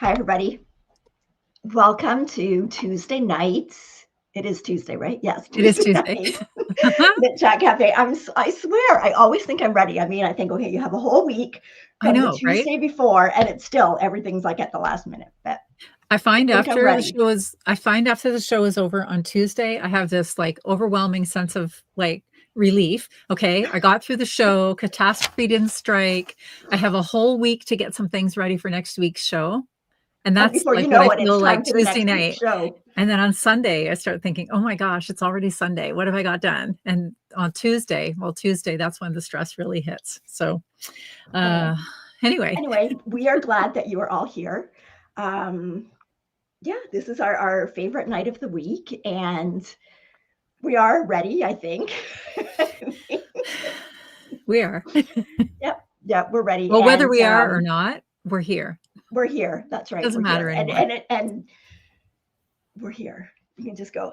Hi, everybody. Welcome to Tuesday nights. It is Tuesday, right? Yes. It is Tuesday. KnitChat Cafe. I swear, I always think I'm ready. I mean, I think, okay, you have a whole week from the Tuesday before, and it's still, everything's like at the last minute. But I find after the show is over on Tuesday, I have this like overwhelming sense of like relief. Okay, I got through the show. Catastrophe didn't strike. I have a whole week to get some things ready for next week's show. And that's like what I feel like Tuesday night. And then on Sunday, I start thinking, oh my gosh, it's already Sunday. What have I got done? And on Tuesday, that's when the stress really hits. So anyway, we are glad that you are all here. Yeah, this is our favorite night of the week, and we are ready, I think. We are. Yep, we're ready. Well, whether we are or not, we're here. We're here. That's right. Doesn't matter anymore. And we're here. You can just go,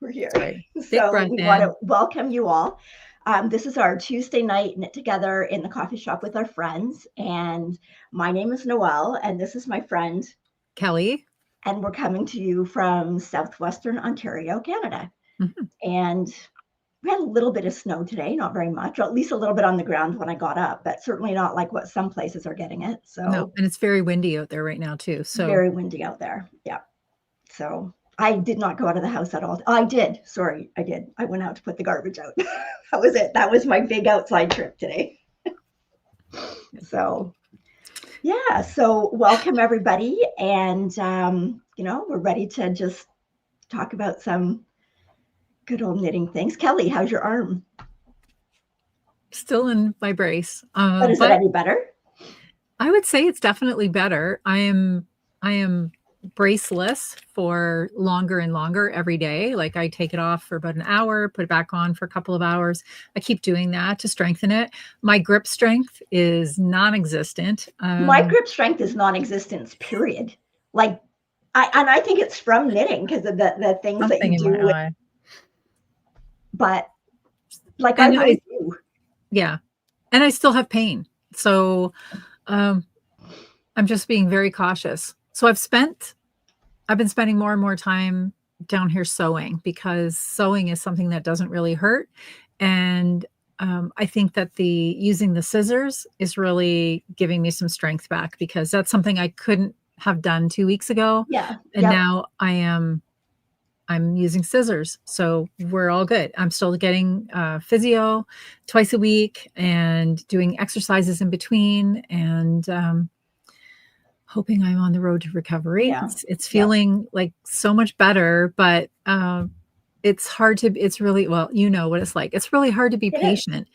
we're here. Right. So we want to welcome you all. This is our Tuesday night knit together in the coffee shop with our friends. And my name is Noelle, and this is my friend Kelly. And we're coming to you from southwestern Ontario, Canada. Mm-hmm. And we had a little bit of snow today, not very much, or at least a little bit on the ground when I got up, but certainly not like what some places are getting it. So no, and it's very windy out there right now too. So very windy out there. Yeah. So I did not go out of the house at all. I did. Sorry, I did. I went out to put the garbage out. That was it. That was my big outside trip today. So yeah. So welcome everybody. And, we're ready to just talk about some good old knitting things. Kelly, how's your arm? Still in my brace. But is it any better? I would say it's definitely better. I am braceless for longer and longer every day. Like I take it off for about an hour, put it back on for a couple of hours. I keep doing that to strengthen it. My grip strength is non-existent. My grip strength is non-existent, period. Like, I think it's from knitting because of the things that you do. But like I do. Yeah. And I still have pain. So I'm just being very cautious. So I've been spending more and more time down here sewing because sewing is something that doesn't really hurt. And I think that using the scissors is really giving me some strength back because that's something I couldn't have done 2 weeks ago. Yeah. And now I'm using scissors. So we're all good. I'm still getting physio twice a week and doing exercises in between and hoping I'm on the road to recovery. Yeah. It's feeling like so much better, but it's really, well, you know what it's like. It's really hard to be patient.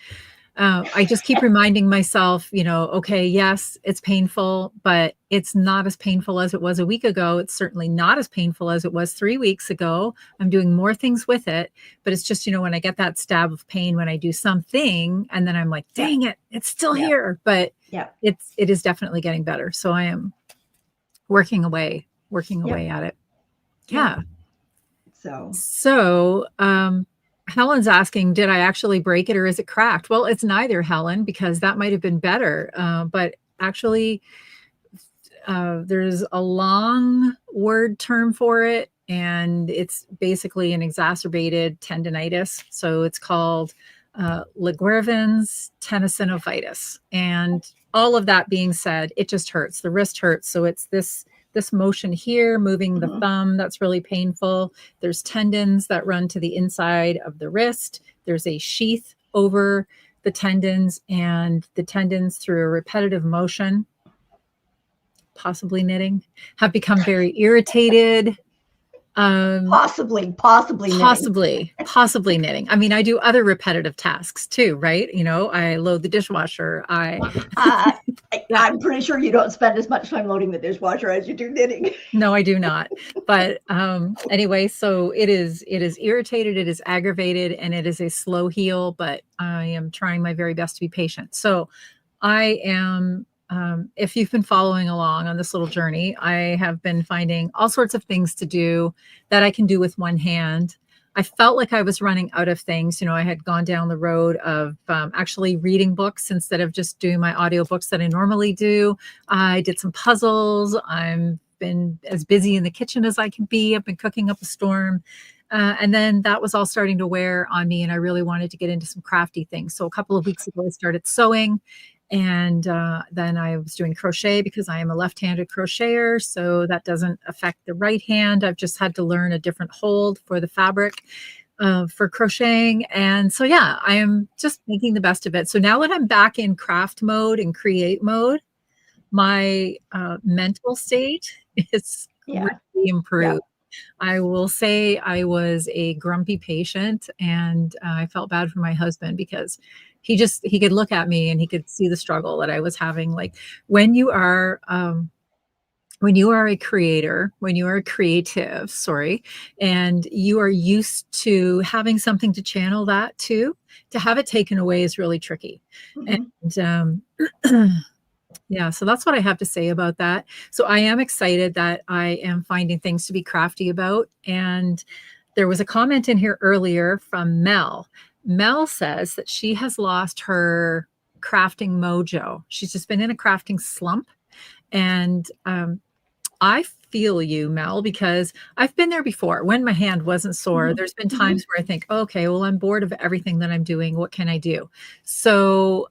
I just keep reminding myself, okay, yes, it's painful, but it's not as painful as it was a week ago. It's certainly not as painful as it was 3 weeks ago. I'm doing more things with it, but it's just, when I get that stab of pain when I do something and then I'm like, dang it, it's still here, but it is definitely getting better. So I am working away at it. Yeah. So, Helen's asking, did I actually break it or is it cracked? Well, it's neither, Helen, because that might have been better. But actually, there's a long word term for it, and it's basically an exacerbated tendinitis. So it's called Laguervin's tenosynovitis. And all of that being said, it just hurts. The wrist hurts. So it's this motion here, moving the thumb, that's really painful. There's tendons that run to the inside of the wrist. There's a sheath over the tendons, and the tendons, through a repetitive motion, possibly knitting, have become very irritated. Possibly knitting. Possibly knitting. I mean, I do other repetitive tasks too, right? You know, I load the dishwasher. I'm pretty sure you don't spend as much time loading the dishwasher as you do knitting. No, I do not. But anyway, so it is irritated, it is aggravated, and it is a slow heal, but I am trying my very best to be patient. So I am, if you've been following along on this little journey, I have been finding all sorts of things to do that I can do with one hand. I felt like I was running out of things. You know, I had gone down the road of actually reading books instead of just doing my audiobooks that I normally do. I did some puzzles. I've been as busy in the kitchen as I can be. I've been cooking up a storm. And then that was all starting to wear on me, and I really wanted to get into some crafty things. So a couple of weeks ago, I started sewing. And then I was doing crochet because I am a left-handed crocheter, so that doesn't affect the right hand. I've just had to learn a different hold for the fabric for crocheting. And so, yeah, I am just making the best of it. So now that I'm back in craft mode and create mode, my mental state is really improved. I will say I was a grumpy patient, and I felt bad for my husband because he could look at me and he could see the struggle that I was having. Like when you are a creator, when you are a creative, sorry, and you are used to having something to channel that to have it taken away is really tricky. And yeah, so that's what I have to say about that. So I am excited that I am finding things to be crafty about. And there was a comment in here earlier from Mel. Mel says that she has lost her crafting mojo. She's just been in a crafting slump. And I feel you, Mel, because I've been there before when my hand wasn't sore. There's been times where I think, okay, well, I'm bored of everything that I'm doing. What can I do? So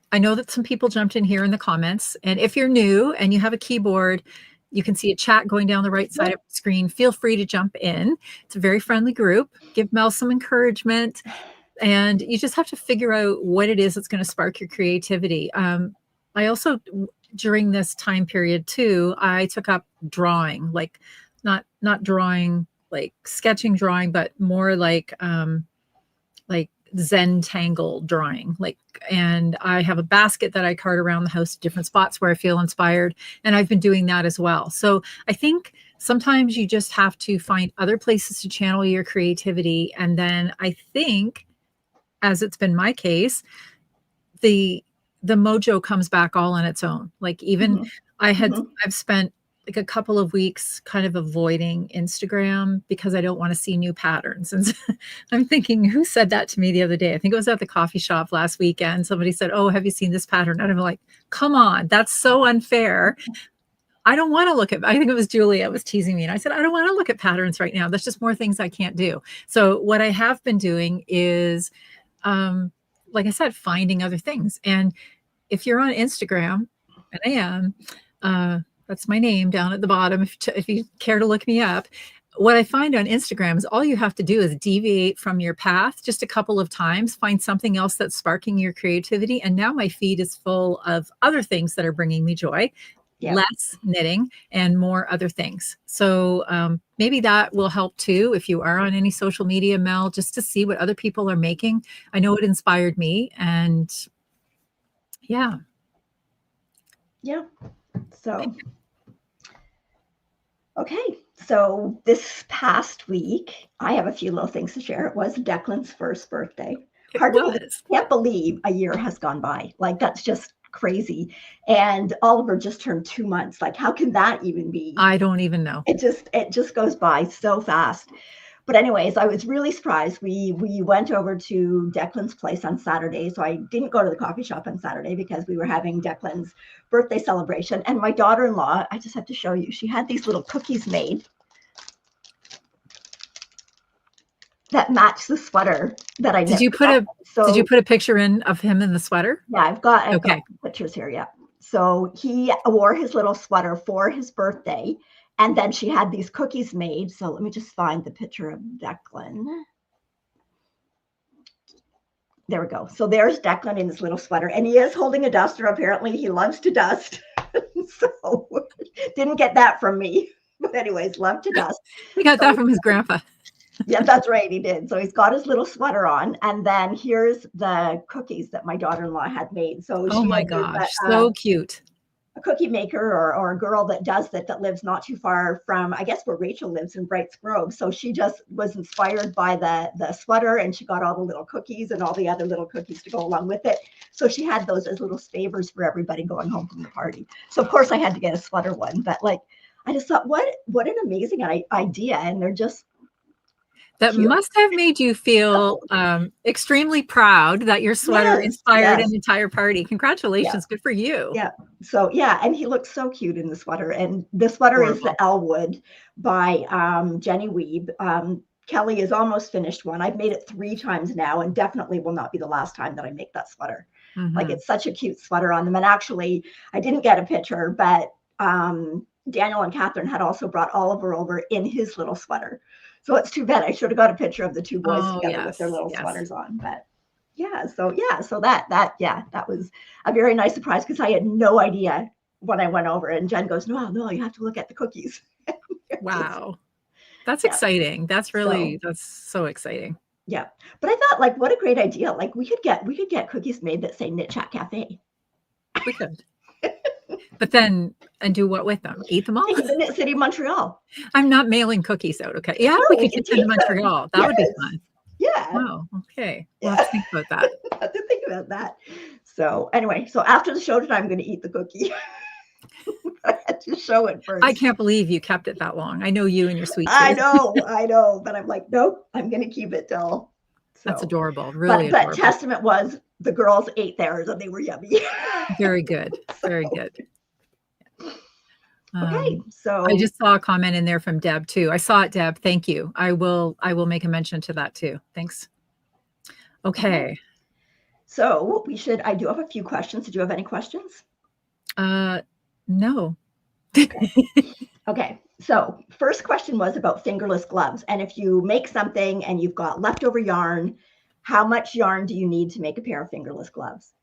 I know that some people jumped in here in the comments. And if you're new and you have a keyboard, you can see a chat going down the right side of the screen. Feel free to jump in. It's a very friendly group. Give Mel some encouragement. And you just have to figure out what it is that's going to spark your creativity. I also, during this time period too, I took up drawing, like not drawing, like sketching drawing, but more like Zentangle drawing. And I have a basket that I cart around the house to different spots where I feel inspired. And I've been doing that as well. So I think sometimes you just have to find other places to channel your creativity. And then I think, as it's been my case, the mojo comes back all on its own. Like even I've spent like a couple of weeks kind of avoiding Instagram because I don't want to see new patterns. And I'm thinking, who said that to me the other day? I think it was at the coffee shop last weekend. Somebody said, oh, have you seen this pattern? And I'm like, come on, that's so unfair. I don't want to look at, I think it was Julia was teasing me. And I said, I don't want to look at patterns right now. That's just more things I can't do. So what I have been doing is, like I said, finding other things. And if you're on Instagram, and I am, that's my name down at the bottom. If you care to look me up, what I find on Instagram is all you have to do is deviate from your path just a couple of times, find something else that's sparking your creativity. And now my feed is full of other things that are bringing me joy, less knitting and more other things. So maybe that will help too. If you are on any social media, Mel, just to see what other people are making. I know it inspired me, and yeah. So, okay. So this past week, I have a few little things to share. It was Declan's first birthday. Can't believe a year has gone by. Like, that's just crazy. And Oliver just turned 2 months. Like, how can that even be? I don't even know. It just goes by so fast. But anyways, I was really surprised. We went over to Declan's place on Saturday. So I didn't go to the coffee shop on Saturday because we were having Declan's birthday celebration. And my daughter-in-law, I just have to show you, she had these little cookies made that match the sweater that I knit. Did you put a picture in of him in the sweater? Yeah, I've got pictures here. Yeah. So he wore his little sweater for his birthday. And then she had these cookies made. So let me just find the picture of Declan. There we go. So there's Declan in his little sweater. And he is holding a duster. Apparently he loves to dust. So didn't get that from me. But anyways, love to dust. He got So that from his grandpa. yeah, that's right. He did. So he's got his little sweater on. And then here's the cookies that my daughter-in-law had made. So Oh she my had there's gosh, so cute. a cookie maker or a girl that does that lives not too far from, I guess, where Rachel lives in Brights Grove. So she just was inspired by the sweater, and she got all the little cookies and all the other little cookies to go along with it. So she had those as little favors for everybody going home from the party. So of course I had to get a sweater one, but like, I just thought, what an amazing idea. And they're just That cute. must have made you feel extremely proud that your sweater inspired an entire party. Congratulations. Good for you. Yeah. So yeah, and he looks so cute in the sweater. And the sweater is the Elwood by Jenny Weeb. Kelly is almost finished one. I've made it 3 times now, and definitely will not be the last time that I make that sweater. Like, it's such a cute sweater on them. And actually, I didn't get a picture, but Daniel and Catherine had also brought Oliver over in his little sweater. So it's too bad. I should have got a picture of the 2 boys together with their little sweaters on. But so that was a very nice surprise, because I had no idea when I went over. And Jen goes, no, you have to look at the cookies. Wow. That's exciting. That's really, that's so exciting. Yeah. But I thought, like, what a great idea. Like, we could get cookies made that say KnitChat Cafe. We could. But then, and do what with them? Eat them all? Take it to Knit City, Montreal. I'm not mailing cookies out, okay? Yeah, we could get them to Montreal. That would be fun. Yeah. Oh, okay. We'll have to think about that. I have to think about that. So anyway, so after the show today, I'm going to eat the cookie. I had to show it first. I can't believe you kept it that long. I know you and your sweet tooth. I know. But I'm like, nope, I'm going to keep it till. So. That's adorable. Really adorable. But testament was the girls ate theirs and they were yummy. Very good. Very good. Okay, so I just saw a comment in there from Deb too. I saw it, Deb. Thank you. I will make a mention to that too. Thanks. Okay. So I do have a few questions. Did you have any questions? No. Okay. So first question was about fingerless gloves. And if you make something and you've got leftover yarn, how much yarn do you need to make a pair of fingerless gloves?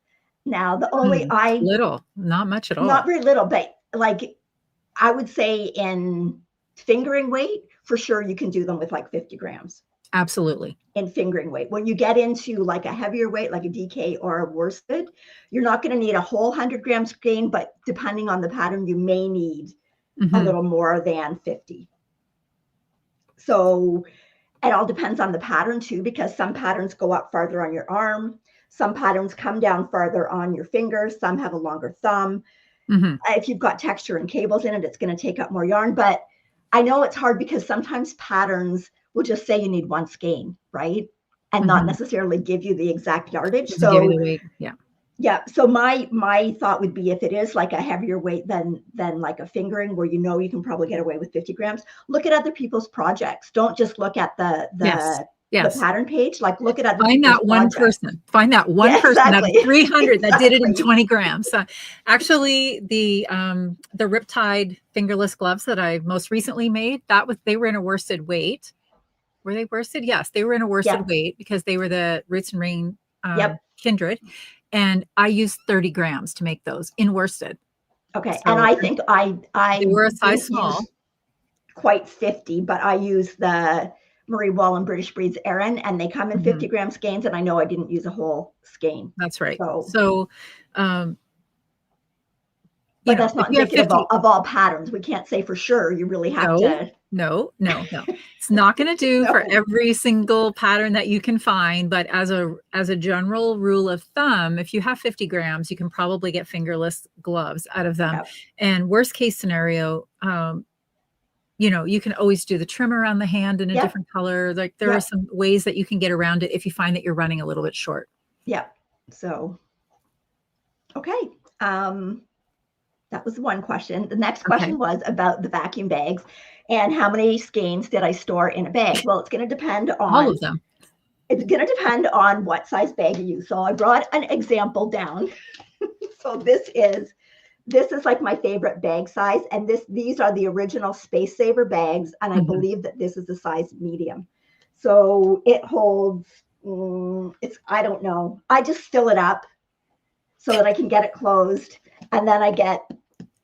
Now, little, not much at all. Not very little, but like, I would say in fingering weight, for sure, you can do them with like 50 grams. Absolutely. In fingering weight. When you get into like a heavier weight, like a DK or a worsted, you're not going to need a whole 100 grams skein, but depending on the pattern, you may need a little more than 50. So it all depends on the pattern too, because some patterns go up farther on your arm. Some patterns come down farther on your fingers. Some have a longer thumb. If you've got texture and cables in it, it's going to take up more yarn. But I know it's hard because sometimes patterns will just say you need 1 skein, right? And not necessarily give you the exact yardage. So so my thought would be, if it is like a heavier weight than like a fingering, where you can probably get away with 50 grams, look at other people's projects. Don't just look at the pattern page. Like, look at other Find that one person. Find that one person out of 300 that did it in 20 grams. Actually, the Riptide fingerless gloves that I most recently made, they were in a worsted weight. Were they worsted? Yes, they were in a worsted weight because they were the Roots and Rain Kindred. And I used 30 grams to make those in worsted. Okay. So, and I think they were a size small. Quite 50, but I use the Marie Wall and British Breeds Erin, and they come in 50 gram skeins, and I know I didn't use a whole skein. That's right. But that's not indicative of all patterns. We can't say for sure. You really have to. No. It's not going to do for every single pattern that you can find. But as a general rule of thumb, if you have 50 grams, you can probably get fingerless gloves out of them. Yep. And worst case scenario, you can always do the trim around the hand in a different color. Like, there are some ways that you can get around it if you find that you're running a little bit short. Yeah. So, okay. That was one question. The next question was about the vacuum bags and how many skeins did I store in a bag? Well, it's going to depend on all of them. It's going to depend on what size bag you use. So I brought an example down. So this is like my favorite bag size. And these are the original Space Saver bags. And I believe that this is the size medium. So it holds, I don't know. I just fill it up so that I can get it closed. And then I get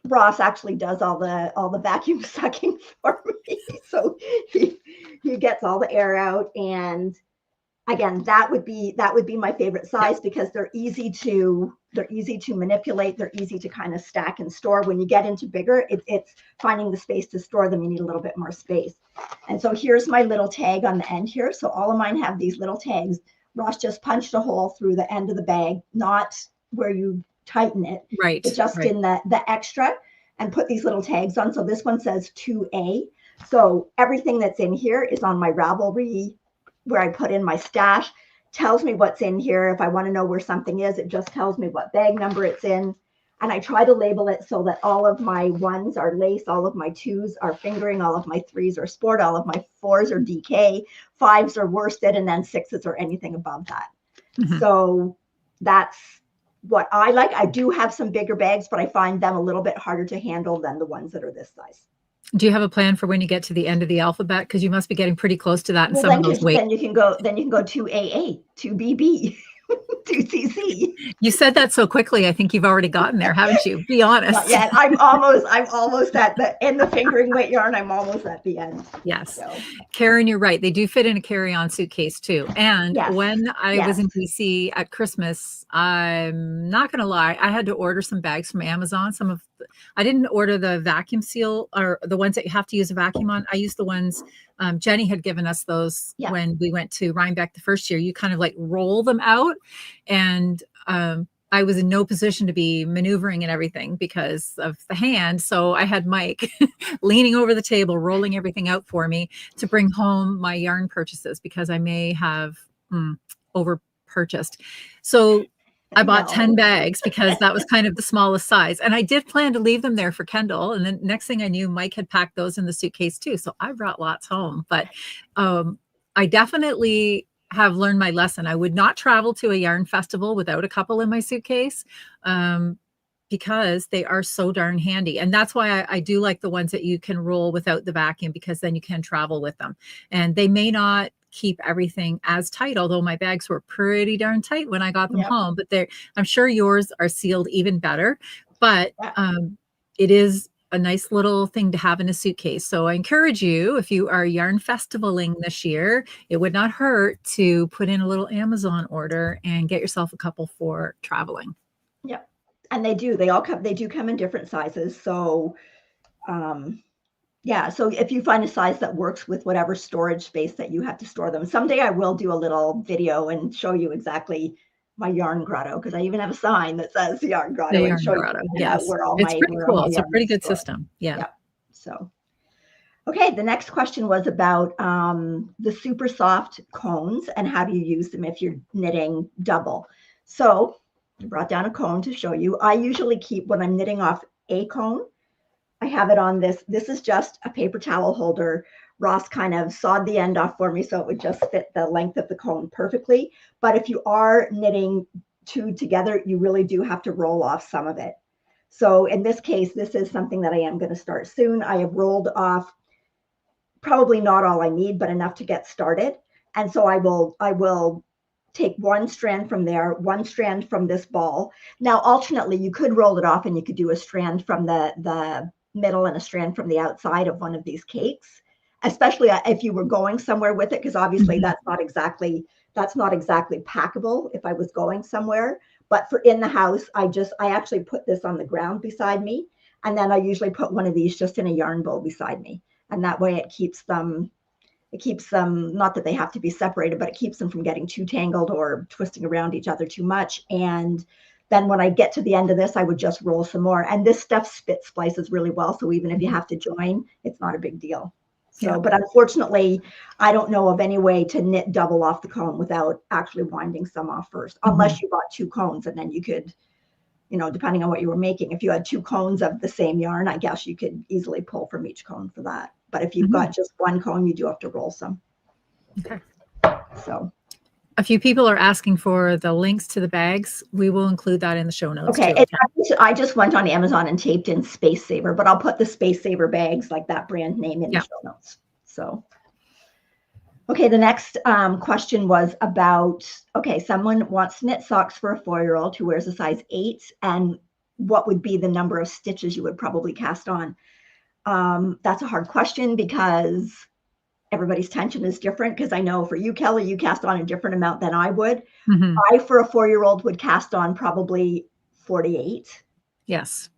Ross actually does all the vacuum sucking for me. So he gets all the air out. And again, that would be my favorite size because they're easy to manipulate. They're easy to kind of stack and store. When you get into bigger, it's finding the space to store them. You need a little bit more space. And so here's my little tag on the end here. So all of mine have these little tags. Ross just punched a hole through the end of the bag, not where you tighten it, right, but just in the extra, and put these little tags on. So this one says 2A. So everything that's in here is on my Ravelry, where I put in my stash, tells me what's in here. If I want to know where something is, it just tells me what bag number it's in. And I try to label it so that all of my 1s are lace, all of my 2s are fingering, all of my 3s are sport, all of my 4s are DK, 5s are worsted, and then 6s are anything above that. So that's what I like. I do have some bigger bags, but I find them a little bit harder to handle than the ones that are this size. Do you have a plan for when you get to the end of the alphabet? Because you must be getting pretty close to that in some of those weights. Then you can go to AA, to BB, to CC. You said that so quickly. I think you've already gotten there, haven't you? Be honest. Not yet. I'm almost at the fingering weight yarn. I'm almost at the end. Yes. So. Karen, you're right. They do fit in a carry-on suitcase too. And when I was in DC at Christmas, I'm not going to lie, I had to order some bags from Amazon. I didn't order the vacuum seal or the ones that you have to use a vacuum on. I used the ones Jenny had given us those when we went to Rhinebeck the first year. You kind of like roll them out, and I was in no position to be maneuvering and everything because of the hand. So I had Mike leaning over the table, rolling everything out for me to bring home my yarn purchases because I may have over purchased. So I bought 10 bags because that was kind of the smallest size. And I did plan to leave them there for Kendall. And then next thing I knew, Mike had packed those in the suitcase too. So I brought lots home. But I definitely have learned my lesson. I would not travel to a yarn festival without a couple in my suitcase because they are so darn handy. And that's why I do like the ones that you can roll without the vacuum, because then you can travel with them. And they may not keep everything as tight, although my bags were pretty darn tight when I got them home, but I'm sure yours are sealed even better. But it is a nice little thing to have in a suitcase. So I encourage you, if you are yarn festivaling this year, it would not hurt to put in a little Amazon order and get yourself a couple for traveling. Yep. And they do come in different sizes. So so if you find a size that works with whatever storage space that you have to store them. Someday I will do a little video and show you exactly my yarn grotto, because I even have a sign that says yarn grotto. It's pretty cool. It's a pretty good system. Yeah. So, okay. The next question was about the super soft cones and how do you use them if you're knitting double. So I brought down a cone to show you. I usually keep, when I'm knitting off a cone, I have it on this. This is just a paper towel holder. Ross kind of sawed the end off for me so it would just fit the length of the cone perfectly. But if you are knitting two together, you really do have to roll off some of it. So in this case, this is something that I am going to start soon. I have rolled off probably not all I need, but enough to get started. And so I will take one strand from there, one strand from this ball. Now, alternately, you could roll it off and you could do a strand from the middle and a strand from the outside of one of these cakes, especially if you were going somewhere with it, because obviously that's not exactly packable if I was going somewhere. But for in the house, I actually put this on the ground beside me, and then I usually put one of these just in a yarn bowl beside me, and that way it keeps them, not that they have to be separated, but it keeps them from getting too tangled or twisting around each other too much. And then when I get to the end of this, I would just roll some more. And this stuff spit splices really well. So even if you have to join, it's not a big deal. So, but unfortunately, I don't know of any way to knit double off the cone without actually winding some off first, unless you bought two cones, and then you could, depending on what you were making, if you had two cones of the same yarn, I guess you could easily pull from each cone for that. But if you've got just one cone, you do have to roll some. Okay. So a few people are asking for the links to the bags. We will include that in the show notes. Okay. I just went on Amazon and taped in Space Saver, but I'll put the Space Saver bags, like that brand name, in the show notes. So, okay. The next question was about, someone wants to knit socks for a 4-year-old who wears a size 8 and what would be the number of stitches you would probably cast on? That's a hard question because everybody's tension is different. Because I know for you, Kelly, you cast on a different amount than I would. I, for a 4-year-old, would cast on probably 48. Yes.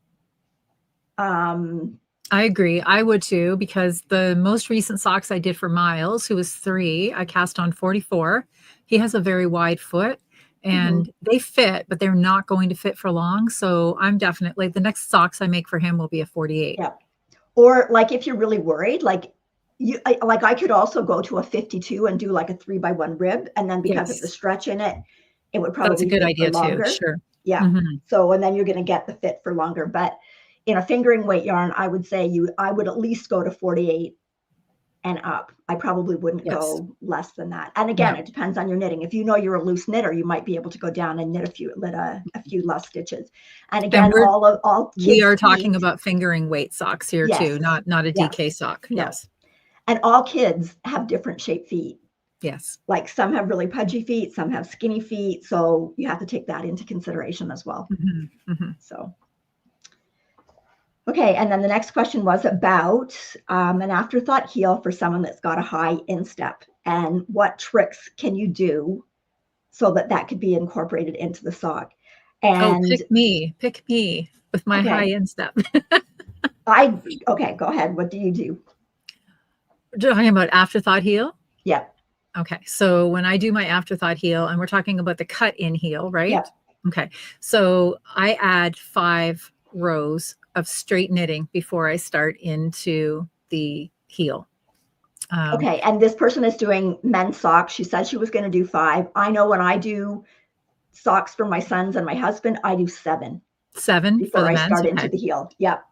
I agree. I would too, because the most recent socks I did for Miles, who was 3, I cast on 44. He has a very wide foot and they fit, but they're not going to fit for long. So I'm definitely, the next socks I make for him will be a 48. Yeah. Or like, if you're really worried, like I could also go to a 52 and do like a 3x1 rib. And then because of the stretch in it, it would probably That's a good fit idea for longer. too. Sure. Yeah. So, and then you're going to get the fit for longer. But in a fingering weight yarn, I would say I would at least go to 48 and up. I probably wouldn't go less than that. And again, it depends on your knitting. If you know you're a loose knitter, you might be able to go down and knit a few less stitches. And again, we are talking about fingering weight socks here too, not a DK sock. No. Yes. And all kids have different shaped feet. Yes. Like some have really pudgy feet, some have skinny feet. So you have to take that into consideration as well. So. Okay, and then the next question was about an afterthought heel for someone that's got a high instep, and what tricks can you do so that could be incorporated into the sock? And pick me with my high instep. Okay, go ahead. What do you do? We're talking about afterthought heel? Yeah. Okay, so when I do my afterthought heel, and we're talking about the cut-in heel, right? Yeah. Okay, so I add 5 rows of straight knitting before I start into the heel. Okay, and this person is doing men's socks. She said she was going to do 5. I know when I do socks for my sons and my husband, I do 7. 7 before I start into the heel. Yep.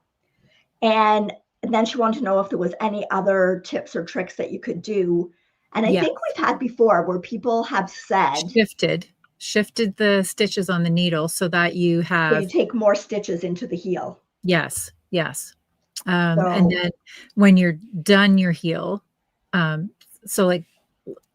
And then she wanted to know if there was any other tips or tricks that you could do. And I think we've had before where people have said shifted the stitches on the needle so that you have, so you take more stitches into the heel. Yes. And then when you're done your heel, so like,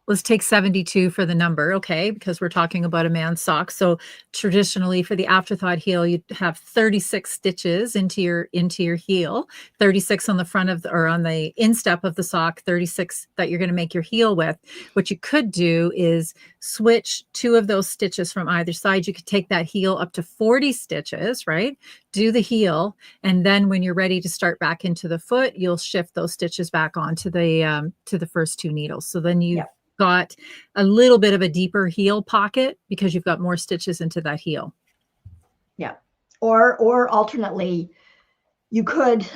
let's take 72 for the number, okay? Because we're talking about a man's sock. So traditionally for the afterthought heel, you'd have 36 stitches into your heel, 36 on the front of or on the instep of the sock, 36 that you're going to make your heel with. What you could do is switch 2 of those stitches from either side. You could take that heel up to 40 stitches, right? Do the heel, and then when you're ready to start back into the foot, you'll shift those stitches back onto the first 2 needles. So then you've got a little bit of a deeper heel pocket because you've got more stitches into that heel. Yeah. Or alternately, you could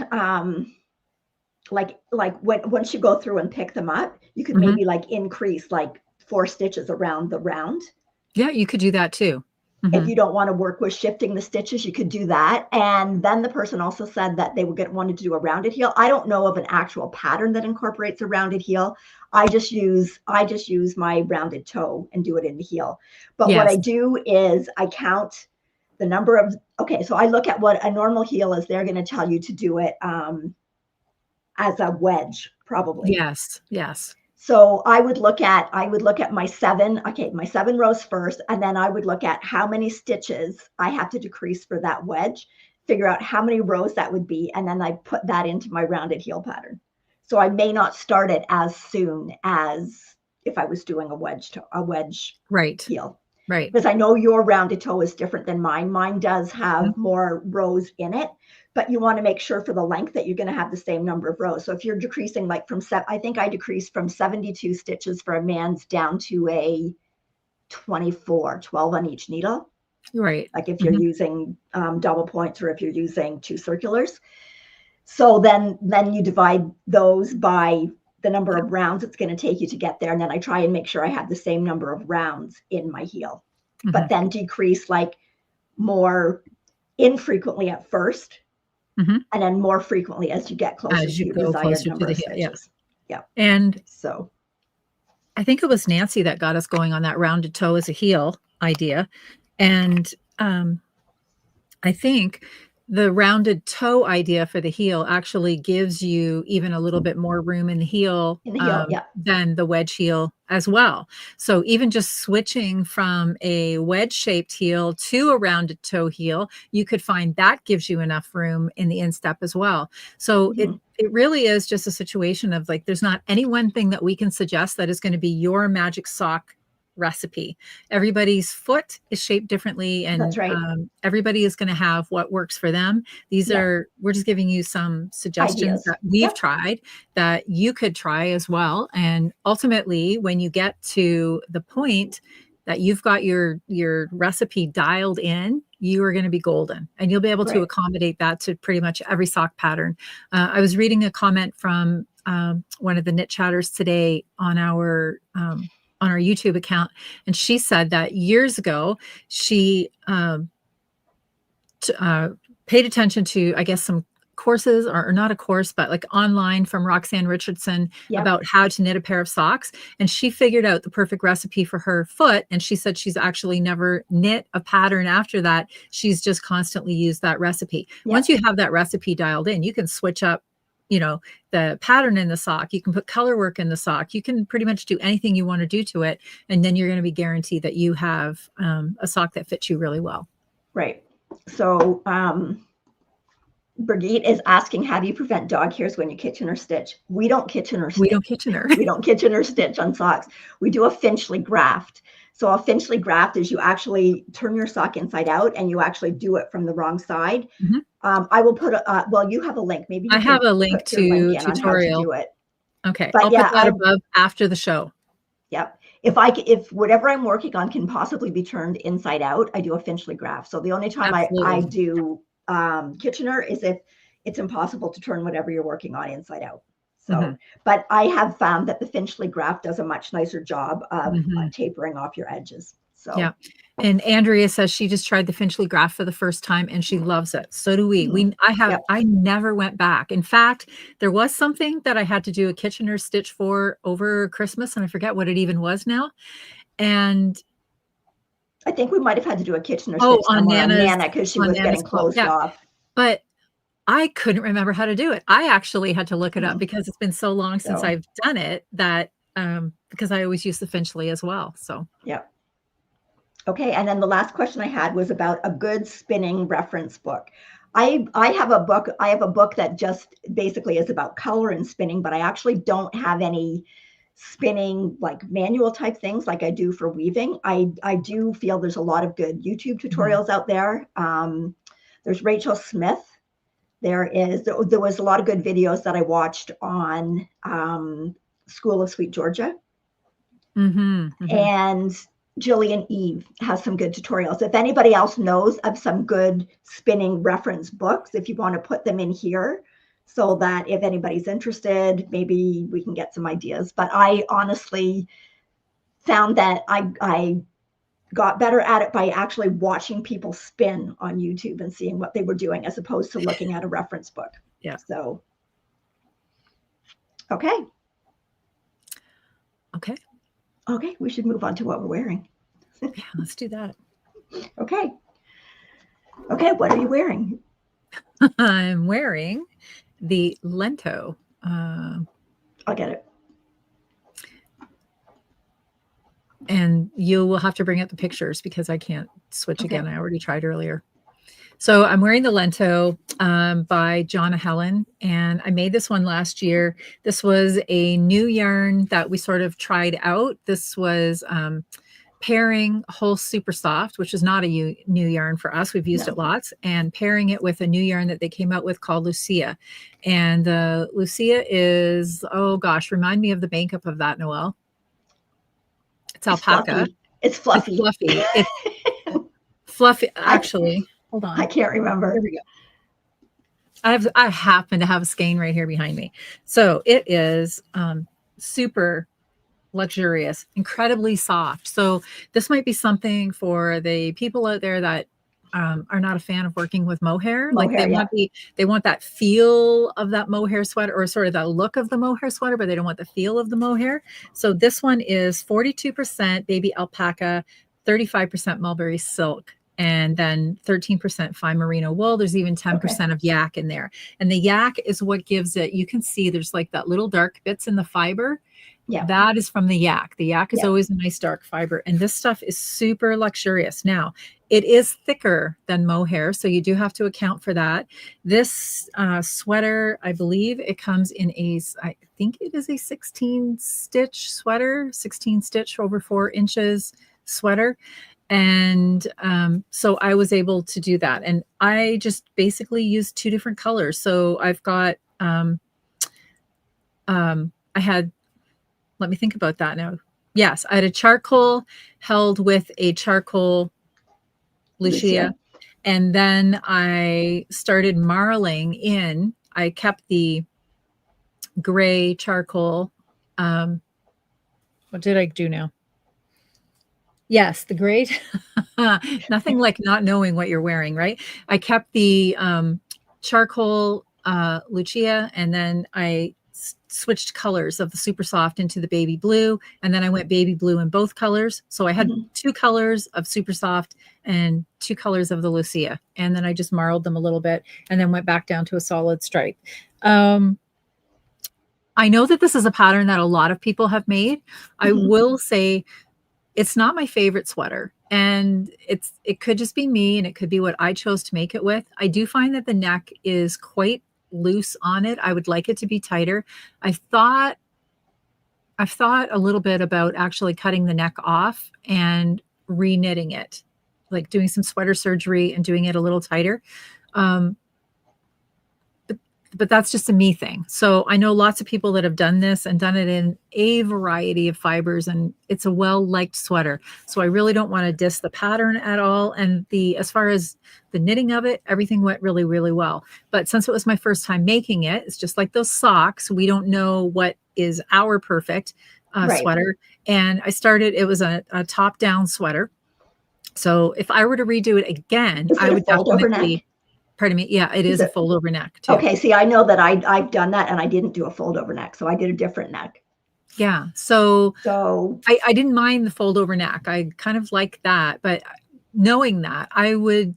like once you go through and pick them up, you could maybe like increase like 4 stitches around the round. Yeah, you could do that too. If you don't want to work with shifting the stitches, you could do that. And then the person also said that they wanted to do a rounded heel. I don't know of an actual pattern that incorporates a rounded heel. I just use my rounded toe and do it in the heel. But what I do is I count the number of, so I look at what a normal heel is. They're going to tell you to do it as a wedge, probably. Yes. So I would look at my 7 rows first, and then I would look at how many stitches I have to decrease for that wedge, figure out how many rows that would be, and then I put that into my rounded heel pattern. So I may not start it as soon as if I was doing a wedge heel. Right. Because I know your rounded toe is different than mine. Mine does have more rows in it, but you want to make sure for the length that you're going to have the same number of rows. So if you're decreasing like I think I decreased from 72 stitches for a man's down to a 12 on each needle. Right. Like if you're using double points or if you're using 2 circulars. So then you divide those by the number of rounds it's going to take you to get there. And then I try and make sure I have the same number of rounds in my heel, but then decrease like more infrequently at first. And then more frequently as you get closer to your desired number of stitches. Yeah. And so I think it was Nancy that got us going on that rounded toe as a heel idea. And I think the rounded toe idea for the heel actually gives you even a little bit more room in the heel, yeah. than the wedge heel as well. So even just switching from a wedge shaped heel to a rounded toe heel, you could find that gives you enough room in the instep as well. So it really is just a situation of like, there's not any one thing that we can suggest that is going to be your magic sock recipe. Everybody's foot is shaped differently, and That's right. Everybody is going to have what works for them. These are, we're just giving you some suggestions that we've tried that you could try as well. And ultimately, when you get to the point that you've got your recipe dialed in, you are going to be golden, and you'll be able to accommodate that to pretty much every sock pattern. I was reading a comment from one of the knit chatters today on our YouTube account. And she said that years ago, she paid attention to, I guess, some courses, or not a course, but like online from Roxanne Richardson about how to knit a pair of socks. And she figured out the perfect recipe for her foot. And she said she's actually never knit a pattern after that. She's just constantly used that recipe. Once you have that recipe dialed in, you can switch up, you know, the pattern in the sock. You can put color work in the sock. You can pretty much do anything you want to do to it. And then you're going to be guaranteed that you have a sock that fits you really well. Right. So Brigitte is asking, how do you prevent dog hairs when you kitchen or stitch? We don't kitchen or stitch. We don't kitchen or. We don't kitchen or stitch on socks. We do a Finchley graft. So a Finchley graft is you actually turn your sock inside out and you actually do it from the wrong side. I will put well, you have a link. Maybe you I have a link to tutorial. To do it. Okay, but I'll put that above after the show. Yep. If whatever I'm working on can possibly be turned inside out, I do a Finchley graft. So the only time I do Kitchener is if it's impossible to turn whatever you're working on inside out. So, but I have found that the Finchley graft does a much nicer job of tapering off your edges. So yeah. And Andrea says she just tried the Finchley graft for the first time and she loves it. So do we. I never went back. In fact, there was something that I had to do a Kitchener stitch for over Christmas, and I forget what it even was now. And I think we might have had to do a Kitchener stitch on Nana because she was getting closed off. But I couldn't remember how to do it. I actually had to look it up because it's been so long since I've done it that because I always use the Finchley as well. So yeah. Okay, and then the last question I had was about a good spinning reference book. I have a book that just basically is about color and spinning, but I actually don't have any spinning like manual type things like I do for weaving. I do feel there's a lot of good YouTube tutorials out there. There's Rachel Smith. There was a lot of good videos that I watched on School of Sweet Georgia. And Jillian Eve has some good tutorials. If anybody else knows of some good spinning reference books, if you want to put them in here so that if anybody's interested, maybe we can get some ideas. But I honestly found that I got better at it by actually watching people spin on YouTube and seeing what they were doing as opposed to looking at a reference book. Yeah. So, okay. Okay, we should move on to what we're wearing. Yeah, let's do that. Okay, what are you wearing? I'm wearing the Lento. I'll get it. And you will have to bring up the pictures because I can't switch again. I already tried earlier. So I'm wearing the Lento by Jonna Helen, and I made this one last year. This was a new yarn that we sort of tried out. This was pairing whole super soft, which is not a new yarn for us. We've used it lots, and pairing it with a new yarn that they came out with called Lucia. And Lucia is, oh gosh, remind me of the makeup of that, Noelle. It's alpaca. It's fluffy. It's fluffy. It's fluffy, actually. Hold on. I can't remember. Here we go. I happen to have a skein right here behind me. So it is super luxurious, incredibly soft. So this might be something for the people out there that are not a fan of working with mohair. Like they want that feel of that mohair sweater, or sort of the look of the mohair sweater, but they don't want the feel of the mohair. So this one is 42% baby alpaca, 35% mulberry silk. and then 13% fine merino wool. There's even 10% of yak in there. And the yak is what gives it, you can see there's like that little dark bits in the fiber. Yeah. That is from the yak. The yak is always a nice dark fiber. And this stuff is super luxurious. Now, it is thicker than mohair, so you do have to account for that. This sweater, I believe it comes in I think it is a 16 stitch sweater, 16 stitch over 4 inches sweater. And so I was able to do that. And I just basically used 2 different colors. So I've got, let me think about that now. Yes, I had a charcoal held with a charcoal Lucia. And then I started marling in. I kept the gray charcoal. What did I do now? Yes, the gray. Nothing like not knowing what you're wearing, right? I kept the charcoal Lucia, and then I switched colors of the super soft into the baby blue, and then I went baby blue in both colors. So I had 2 colors of super soft and 2 colors of the Lucia, and then I just marled them a little bit and then went back down to a solid stripe. I know that this is a pattern that a lot of people have made. I will say it's not my favorite sweater, and it could just be me, and it could be what I chose to make it with. I do find that the neck is quite loose on it. I would like it to be tighter. I've thought a little bit about actually cutting the neck off and re-knitting it, like doing some sweater surgery and doing it a little tighter. But that's just a me thing. So I know lots of people that have done this and done it in a variety of fibers, and it's a well-liked sweater. So I really don't want to diss the pattern at all. And as far as the knitting of it, everything went really, really well. But since it was my first time making it, it's just like those socks. We don't know what is our perfect sweater. And it was a top-down sweater. So if I were to redo it again, I would definitely... Pardon me. Yeah, it is a fold over neck too. Okay. See, I know that I've done that, and I didn't do a fold over neck. So I did a different neck. Yeah. So I didn't mind the fold over neck. I kind of like that, but knowing that, I would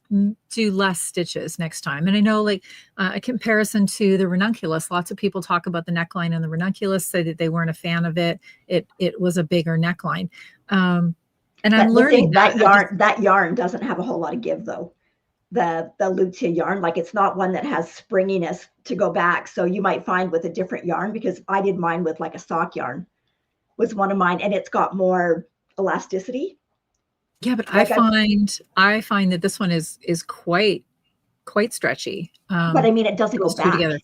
do less stitches next time. And I know, like a comparison to the ranunculus, lots of people talk about the neckline on the ranunculus, say that they weren't a fan of it. It was a bigger neckline. And I'm learning that yarn doesn't have a whole lot of give though. The Lucia yarn, like it's not one that has springiness to go back. So you might find with a different yarn, because I did mine with like a sock yarn was one of mine, and it's got more elasticity. Yeah, but like I find that this one is quite stretchy. But I mean, it doesn't go back. Together.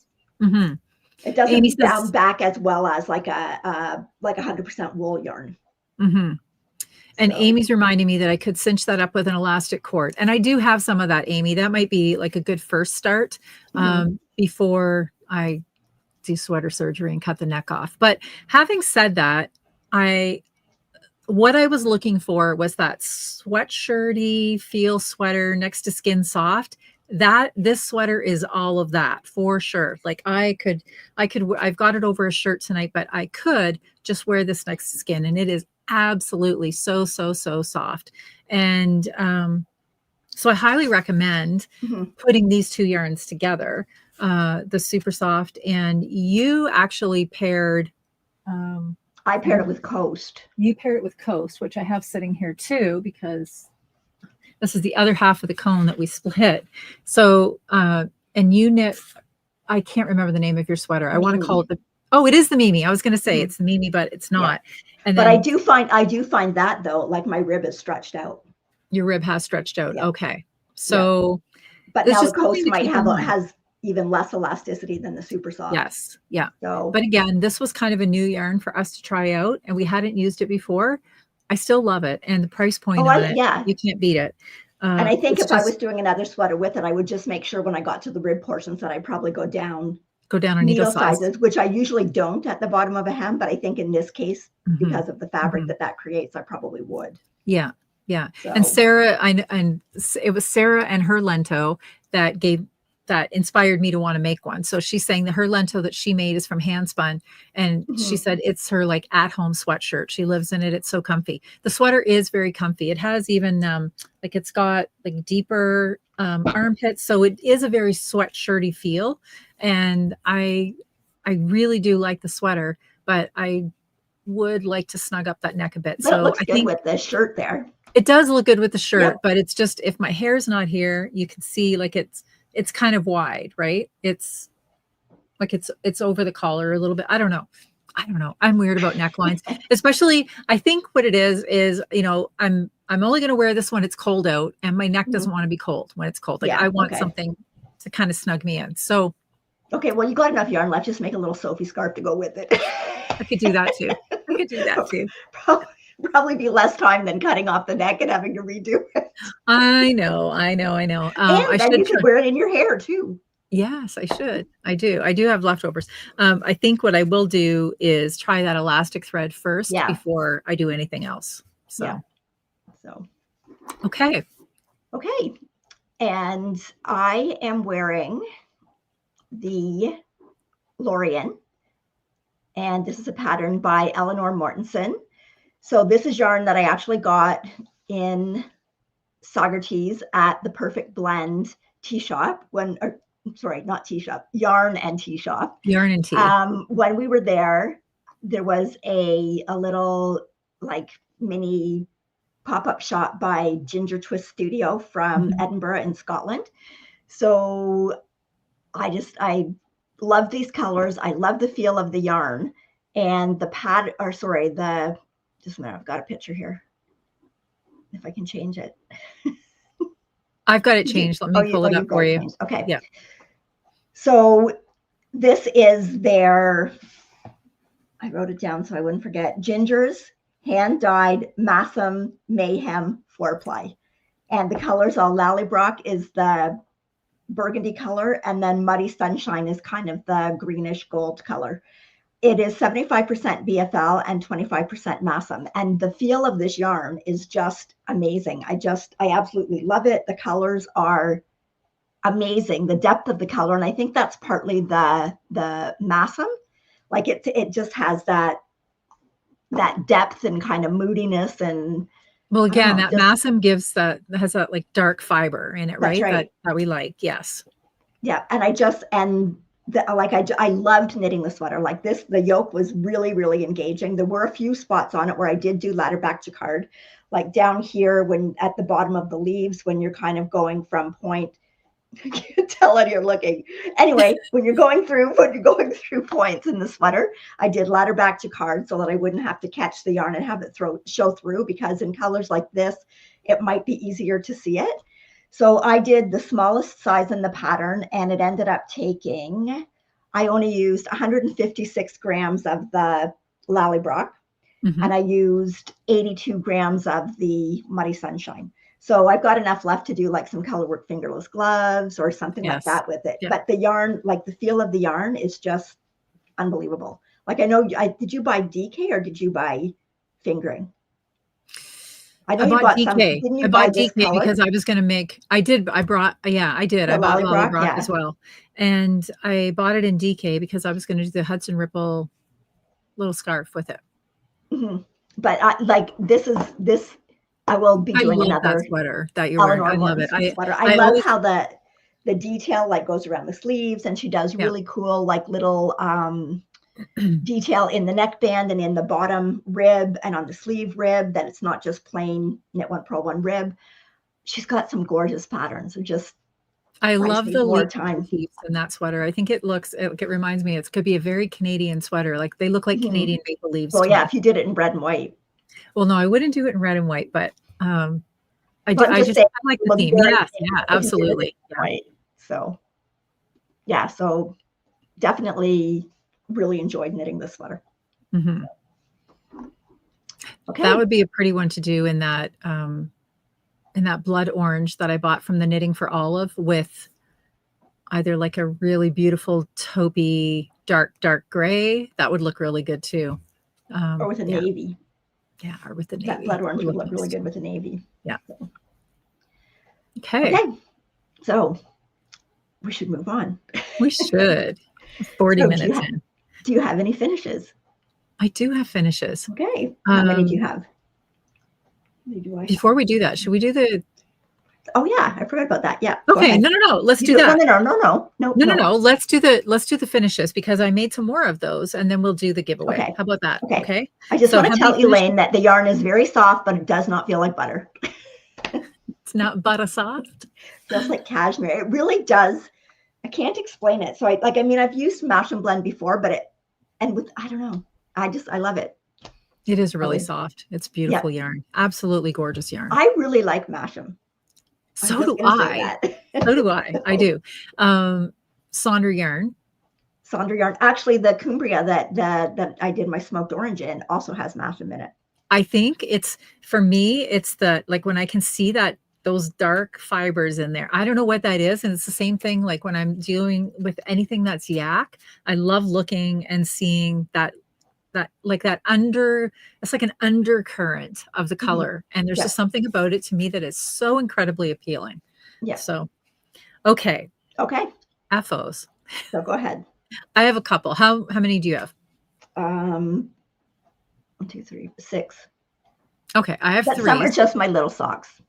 It doesn't down back as well as like a 100% wool yarn. And Amy's reminding me that I could cinch that up with an elastic cord. And I do have some of that, Amy. That might be like a good first start before I do sweater surgery and cut the neck off. But having said that, what I was looking for was that sweatshirty feel sweater next to skin soft. This sweater is all of that for sure. Like I've got it over a shirt tonight, but I could just wear this next to skin, and it is absolutely so soft. And so I highly recommend putting these 2 yarns together, the super soft, and you actually paired I paired it with Coast. You paired it with Coast, which I have sitting here too, because this is the other half of the cone that we split. So and you knit, I can't remember the name of your sweater. I want to call it it is the Mimi. I was going to say it's the Mimi, but it's not. Yeah. And then, but I do find that though, like my rib is stretched out. Your rib has stretched out. Yeah. Okay. So, but now the Coast has even less elasticity than the super soft. Yes. Yeah. So, but again, this was kind of a new yarn for us to try out, and we hadn't used it before. I still love it. And the price point on it, you can't beat it. And I think if I was doing another sweater with it, I would just make sure when I got to the rib portions that I'd probably go down on needle sizes, which I usually don't at the bottom of a hem. But I think in this case, because of the fabric that creates, I probably would. Yeah. Yeah. So. And Sarah, and it was Sarah and her Lento that that inspired me to want to make one. So she's saying that her lento that she made is from Handspun. And she said it's her like at-home sweatshirt. She lives in it. It's so comfy. The sweater is very comfy. It has even like it's got like deeper armpits. So it is a very sweatshirty feel. And I really do like the sweater, but I would like to snug up that neck a bit. But so it looks I good think with the shirt there. it does look good with the shirt, Yep. but it's just, if my hair's not here, you can see like it's kind of wide, right? It's like it's over the collar a little bit. I don't know. I'm weird about necklines, especially I think what it is, you know, I'm only going to wear this when it's cold out, and my neck doesn't want to be cold when it's cold. Like I want something to kind of snug me in. So okay, well, you got enough yarn left. Just make a little Sophie scarf to go with it. I could do that too. Probably be less time than cutting off the neck and having to redo it. I know. And then you could wear it in your hair too. Yes, I should. I do have leftovers. I think what I will do is try that elastic thread first before I do anything else. So, okay. And I am wearing the Lorien, and this is a pattern by Eleanor Mortensen. So this is yarn that I actually got in Saugerties at the Perfect Blend tea shop not tea shop, yarn and tea shop. Yarn and tea. When we were there, there was a little like mini pop-up shop by Ginger Twist Studio from Edinburgh in Scotland. So I love these colors. I love the feel of the yarn, and just a minute, I've got a picture here. If I can change it. I've got it changed. Let me pull it up for you. Changed. Okay. Yeah. So this is their, I wrote it down so I wouldn't forget, Ginger's hand-dyed Massam Mayhem floor ply. And the colors all Lallybrock is the burgundy color, and then Muddy Sunshine is kind of the greenish gold color. It is 75% BFL and 25% Massam. And the feel of this yarn is just amazing. I absolutely love it. The colors are amazing. The depth of the color. And I think that's partly the Massam. Like it just has that depth and kind of moodiness. And well, again, that Massam has that like dark fiber in it, right? That we like. Yes. Yeah. And I loved knitting the sweater like this. The yoke was really, really engaging. There were a few spots on it where I did do ladder back jacquard, like down here when at the bottom of the leaves, when you're kind of going from point, you can't tell when you're looking. Anyway, when you're going through points in the sweater, I did ladder back jacquard so that I wouldn't have to catch the yarn and have it show through, because in colors like this, it might be easier to see it. So I did the smallest size in the pattern, and it ended up taking, I only used 156 grams of the Lallybrock, and I used 82 grams of the Muddy Sunshine. So I've got enough left to do like some colorwork fingerless gloves or something like that with it. But the yarn, like the feel of the yarn is just unbelievable. Like I know, did you buy DK or did you buy fingering? I know you bought DK. Didn't you buy DK because I was going to make. I did. I bought Lallybrock as well, and I bought it in DK because I was going to do the Hudson Ripple little scarf with it. But this. I will be doing another sweater that you're wearing. I love it. I love how the detail like goes around the sleeves, and she does really cool like little detail in the neckband and in the bottom rib and on the sleeve rib, that it's not just plain knit one purl one rib. She's got some gorgeous patterns. I love the leaves in that sweater. I think it reminds me, it could be a very Canadian sweater. Like they look like Canadian maple leaves. Well, yeah, if you did it in red and white. Well, no, I wouldn't do it in red and white, but I just like the theme. Yes, yeah, absolutely. Right. So definitely really enjoyed knitting this sweater. Okay. That would be a pretty one to do in that blood orange that I bought from the Knitting for Olive, with either like a really beautiful taupey dark gray. That would look really good too. Or with a navy. Yeah, or with the navy. That blood orange would look really good with the navy. Yeah. Okay. So we should move on. We should. 40 So minutes in. Do you have any finishes? I do have finishes. Okay. How many do you have? Before we do that, should we do the... Oh yeah, I forgot about that. Yeah. Okay, no. Let's do that. No. Let's do the finishes, because I made some more of those, and then we'll do the giveaway. Okay. How about that? Okay. I just want to tell Elaine that the yarn is very soft, but it does not feel like butter. It's not butter soft. It feels like cashmere. It really does. I can't explain it. So I've used Mash and Blend before, but I don't know. I love it. It is really soft. It's beautiful yarn. Absolutely gorgeous yarn. I really like Mash'em. So do I. So do I. I do. Sonder yarn. Actually, the Cumbria that I did my smoked orange in also has Mash'em in it. I think for me, it's like when I can see those dark fibers in there. I don't know what that is. And it's the same thing like when I'm dealing with anything that's yak. I love looking and seeing it's like an undercurrent of the color. And there's just something about it to me that is so incredibly appealing. Yeah. So, okay. FOs. So go ahead. I have a couple. How many do you have? 1, 2, 3, 6. Okay. I have 3. Some are just my little socks.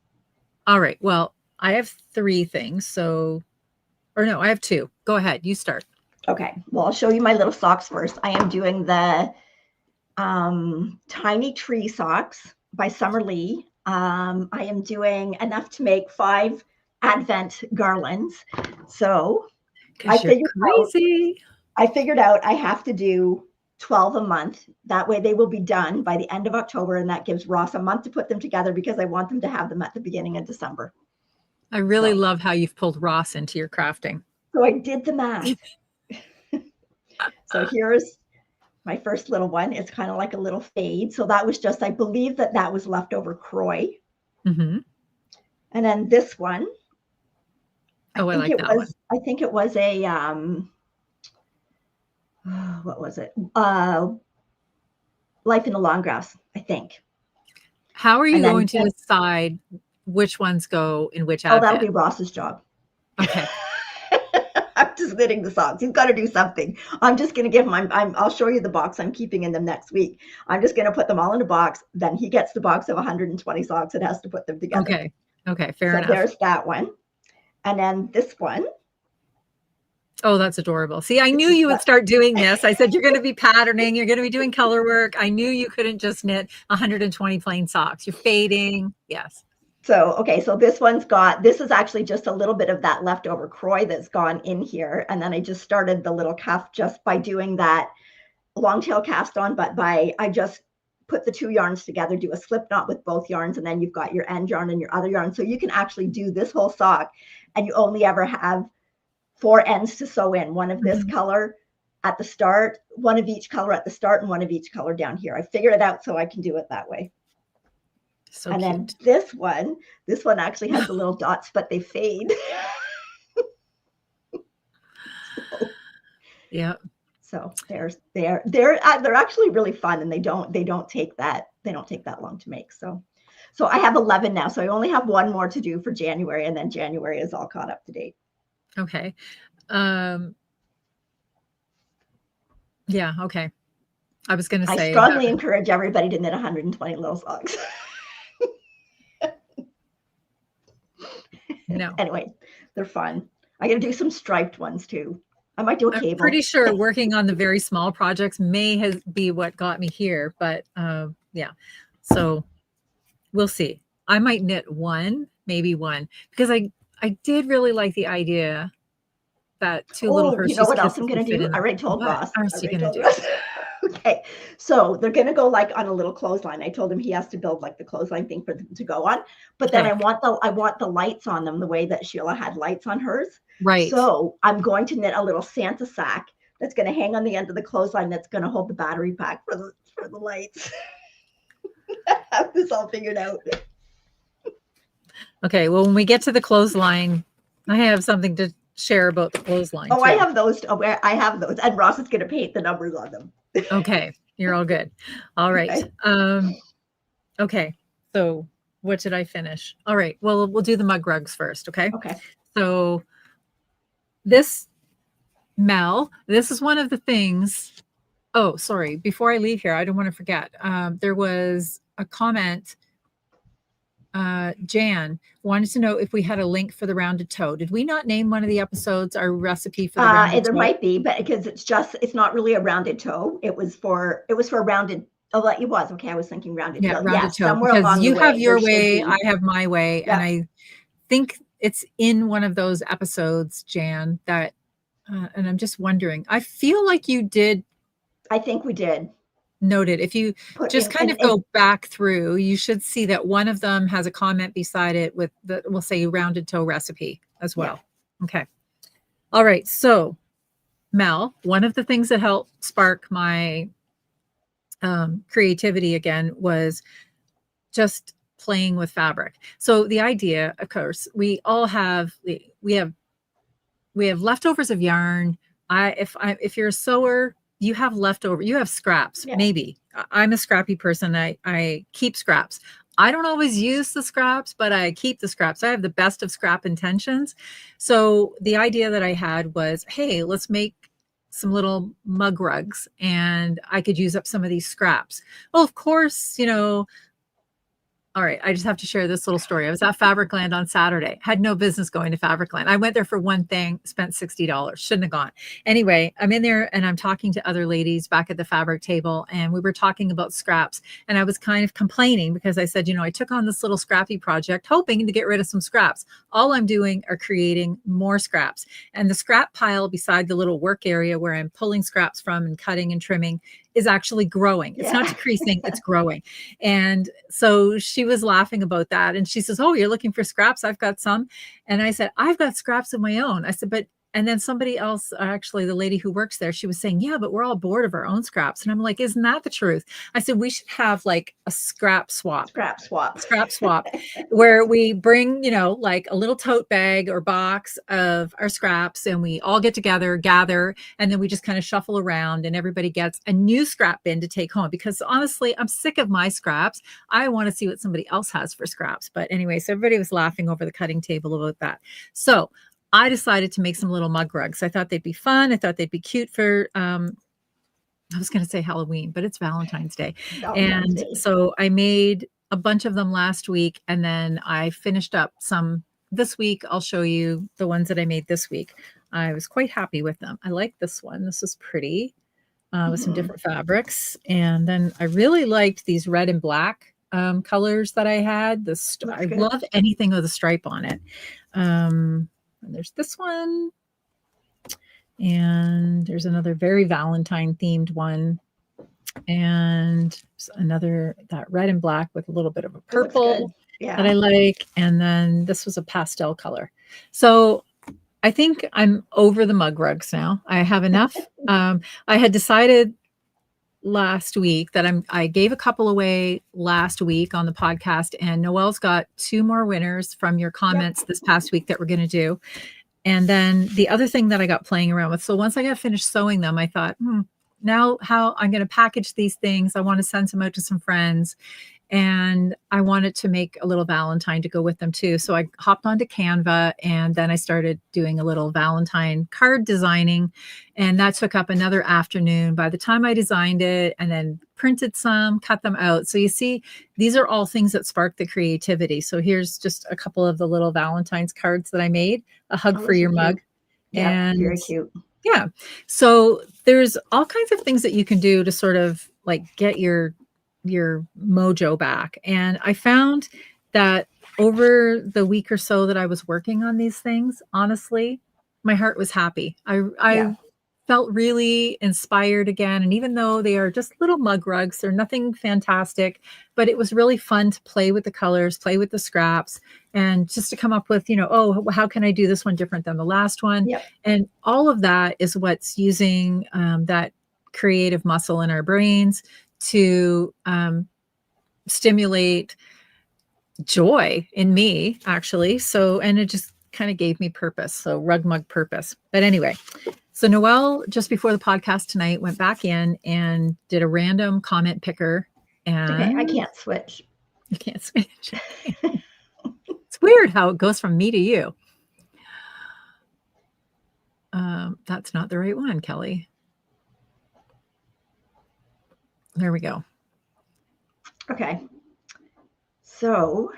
All right. Well, I have 3 things. I have 2. Go ahead. You start. Okay. Well, I'll show you my little socks first. I am doing the Tiny Tree socks by Summer Lee. I am doing enough to make 5 Advent garlands. So I figured out I have to do 12 a month. That way they will be done by the end of October. And that gives Ross a month to put them together because I want them to have them at the beginning of December. I really love how you've pulled Ross into your crafting. So I did the math. So here's my first little one. It's kind of like a little fade. So that was just, I believe that was leftover Croy. Mm-hmm. And then this one. I like that one. I think it was a, what was it? Life in the Long Grass, I think. How are you going to decide which ones go in which outfit? Oh, that'll be Ross's job. Okay. I'm just knitting the socks. He's got to do something. I'm just going to give him, I'll show you the box I'm keeping in them next week. I'm just going to put them all in a box. Then he gets the box of 120 socks and has to put them together. Okay. Fair enough. There's that one. And then this one. Oh, that's adorable. See, I knew you would start doing this. I said, you're going to be patterning. You're going to be doing color work. I knew you couldn't just knit 120 plain socks. You're fading. Yes. So this is actually just a little bit of that leftover Croy that's gone in here. And then I just started the little cuff just by doing that long tail cast on, but I just put the 2 yarns together, do a slip knot with both yarns, and then you've got your end yarn and your other yarn. So you can actually do this whole sock and you only ever have 4 ends to sew in, one of this color at the start, one of each color at the start, and one of each color down here. I figured it out so I can do it that way. So and cute. Then this one actually has the little dots, but they fade. Yeah. So they're actually really fun, and they don't take that long to make. So I have 11 now. So I only have 1 more to do for January, and then January is all caught up to date. Okay. Yeah. Okay. I was going to say. I strongly encourage everybody to knit 120 little socks. No. Anyway, they're fun. I got to do some striped ones too. I might do a cable. I'm pretty sure working on the very small projects may be what got me here, but yeah. So we'll see. I might knit maybe one, because I did really like the idea that 2 little Hershey's. You know what else I'm going to do? I already told Ross. What else are you going to do? Okay, so they're going to go like on a little clothesline. I told him he has to build like the clothesline thing for them to go on, but then I want the lights on them the way that Sheila had lights on hers. Right. So I'm going to knit a little Santa sack that's going to hang on the end of the clothesline that's going to hold the battery pack for the lights. I have this all figured out. Okay, well, when we get to the clothesline, I have something to share about the clothesline. Oh, too. I have those. I have those, and Ross is going to paint the numbers on them. Okay, you're all good. All right. Okay. Okay. So what did I finish? All right. Well, we'll do the mug rugs first. Okay. Okay. So this, Mel, this is one of the things. Oh, sorry. Before I leave here, I don't want to forget. There was a comment. Jan wanted to know if we had a link for the rounded toe. Did we not name one of the episodes our recipe for the rounded There toe? might be, but because it's not really a rounded toe. It was for a rounded. Oh, it was okay. I was thinking rounded toe. Rounded toe. Somewhere Because along you the have way, your there should way, be. I have my way, and I think it's in one of those episodes, Jan. That, and I'm just wondering. I feel like you did. I think we did. Noted. If you just kind of go back through, you should see that one of them has a comment beside it with the, we'll say, rounded toe recipe as well. Yeah. Okay. All right. So, Mel, one of the things that helped spark my creativity again was just playing with fabric. So the idea, of course, we have leftovers of yarn. If you're a sewer, you have leftover, you have scraps. Yeah. Maybe I'm a scrappy person. I keep scraps. I don't always use the scraps, but I keep the scraps. I have the best of scrap intentions. So the idea that I had was, hey, let's make some little mug rugs and I could use up some of these scraps. Well, of course, all right, I just have to share this little story. I was at Fabricland on Saturday. Had no business going to Fabricland. I went there for one thing, spent $60. Shouldn't have gone. Anyway, I'm in there and I'm talking to other ladies back at the fabric table, and we were talking about scraps. And I was kind of complaining because I said, I took on this little scrappy project hoping to get rid of some scraps. All I'm doing are creating more scraps. And the scrap pile beside the little work area where I'm pulling scraps from and cutting and trimming is actually growing. It's not decreasing, it's growing. And so she was laughing about that. And she says, oh, you're looking for scraps? I've got some. And I said, I've got scraps of my own. I said, and then somebody else, actually the lady who works there, she was saying, yeah, but we're all bored of our own scraps. And I'm like, isn't that the truth? I said, we should have like a scrap swap where we bring, like a little tote bag or box of our scraps and we all get together, gather, and then we just kind of shuffle around and everybody gets a new scrap bin to take home. Because honestly, I'm sick of my scraps. I want to see what somebody else has for scraps. But anyway, so everybody was laughing over the cutting table about that. So I decided to make some little mug rugs. I thought they'd be fun. I thought they'd be cute for, I was going to say Halloween, but it's Valentine's Day. So I made a bunch of them last week, and then I finished up some this week. I'll show you the ones that I made this week. I was quite happy with them. I like this one. This is pretty with some different fabrics. And then I really liked these red and black colors that I had. I love anything with a stripe on it. And there's this one, and there's another very Valentine themed one, and another that red and black with a little bit of a purple that I like. And then this was a pastel color. So I think I'm over the mug rugs now. I have enough. I had decided last week that I gave a couple away last week on the podcast, and Noelle's got 2 more winners from your comments this past week that we're going to do. And then the other thing that I got playing around with, so once I got finished sewing them, I thought, now how I'm going to package these things. I want to send some out to some friends, and I wanted to make a little Valentine to go with them too. So I hopped onto Canva, and then I started doing a little Valentine card designing, and that took up another afternoon by the time I designed it and then printed some, cut them out. So you see, these are all things that spark the creativity. So here's just a couple of the little Valentine's cards that I made, a hug for your mug. Yeah, very cute. Yeah. So there's all kinds of things that you can do to sort of like get your mojo back. And I found that over the week or so that I was working on these things, honestly, my heart was happy. I felt really inspired again. And even though they are just little mug rugs, they're nothing fantastic, but it was really fun to play with the colors, play with the scraps, and just to come up with, how can I do this one different than the last one? Yep. And all of that is what's using that creative muscle in our brains to stimulate joy in me, actually. So, and it just kind of gave me purpose. So rug mug purpose. But anyway, so Noelle, just before the podcast tonight, went back in and did a random comment picker. And okay, I can't switch. You can't switch. It's weird how it goes from me to you. That's not the right one, Kelly. There we go. Okay. So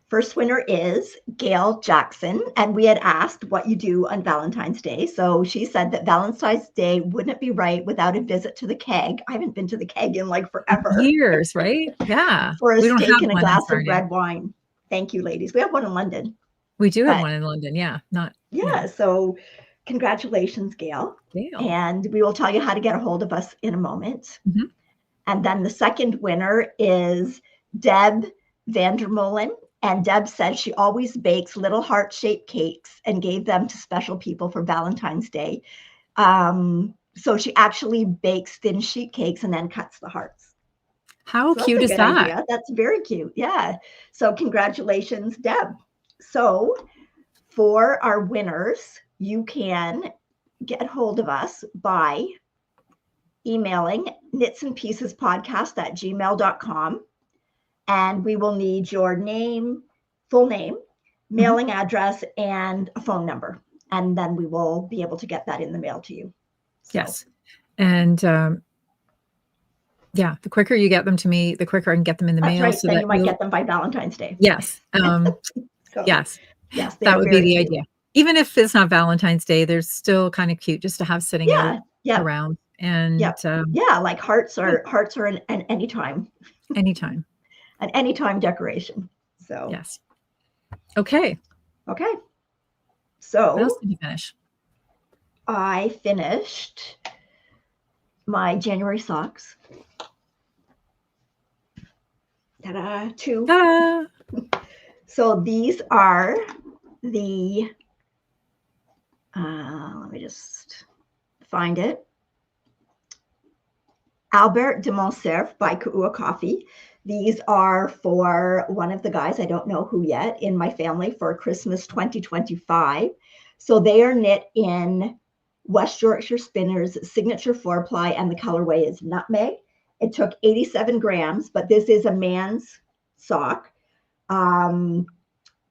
first winner is Gail Jackson. And we had asked what you do on Valentine's Day. So she said that Valentine's Day wouldn't be right without a visit to the keg. I haven't been to the keg in like forever. Years, right? Yeah. For a We don't steak have and a one in glass of Sarnia. red wine. Thank you, ladies. We have one in London. We do have But- one in London. Yeah. Yeah. So congratulations, Gail. Gail. And we will tell you how to get a hold of us in a moment. Mhm. And then the second winner is Deb Vandermolen. And Deb said she always bakes little heart-shaped cakes and gave them to special people for Valentine's Day. So she actually bakes thin sheet cakes and then cuts the hearts. How So cute that's is a good that? idea. That's very cute. Yeah. So congratulations, Deb. So for our winners, you can get hold of us by emailing knitsandpiecespodcast@gmail.com. And we will need your name, full name, mailing address, and a phone number. And then we will be able to get that in the mail to you. So, Yes. And yeah, the quicker you get them to me, the quicker I can get them in the that's mail. right. So then that you might get them by Valentine's Day. Yes. So, Yes. yes, That would be the cute. idea. Even if it's not Valentine's Day, they're still kind of cute just to have sitting out around. And yeah, like hearts are an anytime. Anytime. An anytime decoration. So yes. Okay. So what else did you finish? I finished my January socks. Ta-da, 2. Ta-da! So these are the, let me just find it. Albert de Montserf by Ku'ua Coffee. These are for one of the guys, I don't know who yet, in my family for Christmas 2025. So they are knit in West Yorkshire Spinners signature 4-ply, and the colorway is nutmeg. It took 87 grams, but this is a man's sock.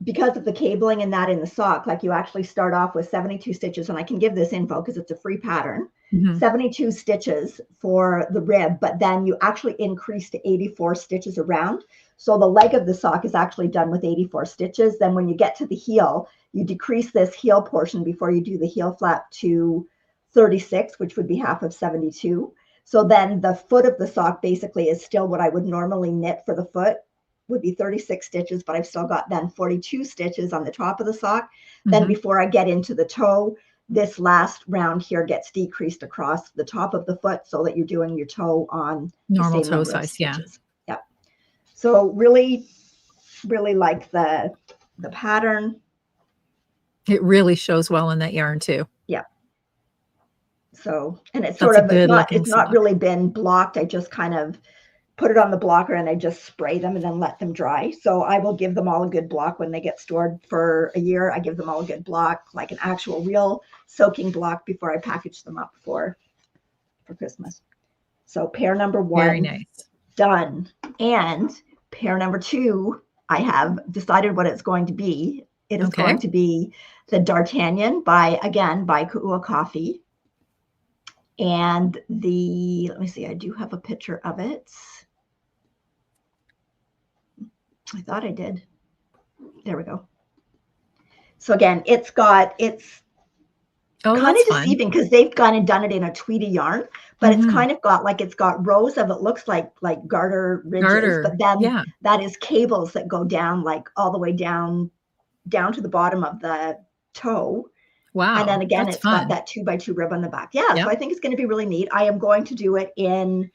Because of the cabling and that in the sock, like you actually start off with 72 stitches, and I can give this info because it's a free pattern. 72 stitches for the rib, but then you actually increase to 84 stitches around. So the leg of the sock is actually done with 84 stitches. Then when you get to the heel, you decrease this heel portion before you do the heel flap to 36, which would be half of 72. So then the foot of the sock basically is still what I would normally knit for the foot, would be 36 stitches, but I've still got then 42 stitches on the top of the sock. Then before I get into the toe, this last round here gets decreased across the top of the foot so that you're doing your toe on normal toe size. Yeah. Yep. So really, really like the pattern. It really shows well in that yarn too. Yeah. So, and it's That's sort of, it's not really been blocked. I just kind of put it on the blocker and I just spray them and then let them dry. So I will give them all a good block when they get stored for a year. I give them all a good block, like an actual real soaking block before I package them up for Christmas. So pair number 1, very nice, done. And pair number 2, I have decided what it's going to be. It is going to be the D'Artagnan by Ku'ua Coffee. And let me see, I do have a picture of it. I thought I did. There we go. So again, it's kind of deceiving because they've gone and done it in a tweedy yarn, but it's kind of got it's got rows of, it looks like garter ridges, but then that is cables that go down all the way down to the bottom of the toe. Wow. And then again, it's got that 2x2 rib on the back. Yeah. So I think it's going to be really neat. I am going to do it in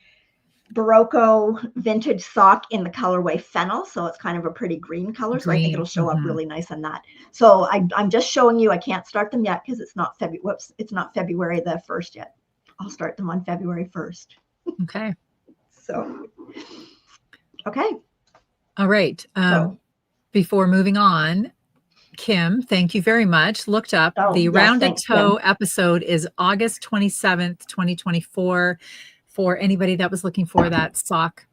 Barocco vintage sock in the colorway fennel. So it's kind of a pretty green color. So I think it'll show up really nice on that. So I'm just showing you, I can't start them yet because it's not February. It's not February the 1st yet. I'll start them on February 1st. Okay. So, okay. All right. Before moving on, Kim, thank you very much. Looked up the rounded toe episode is August 27th, 2024. For anybody that was looking for that sock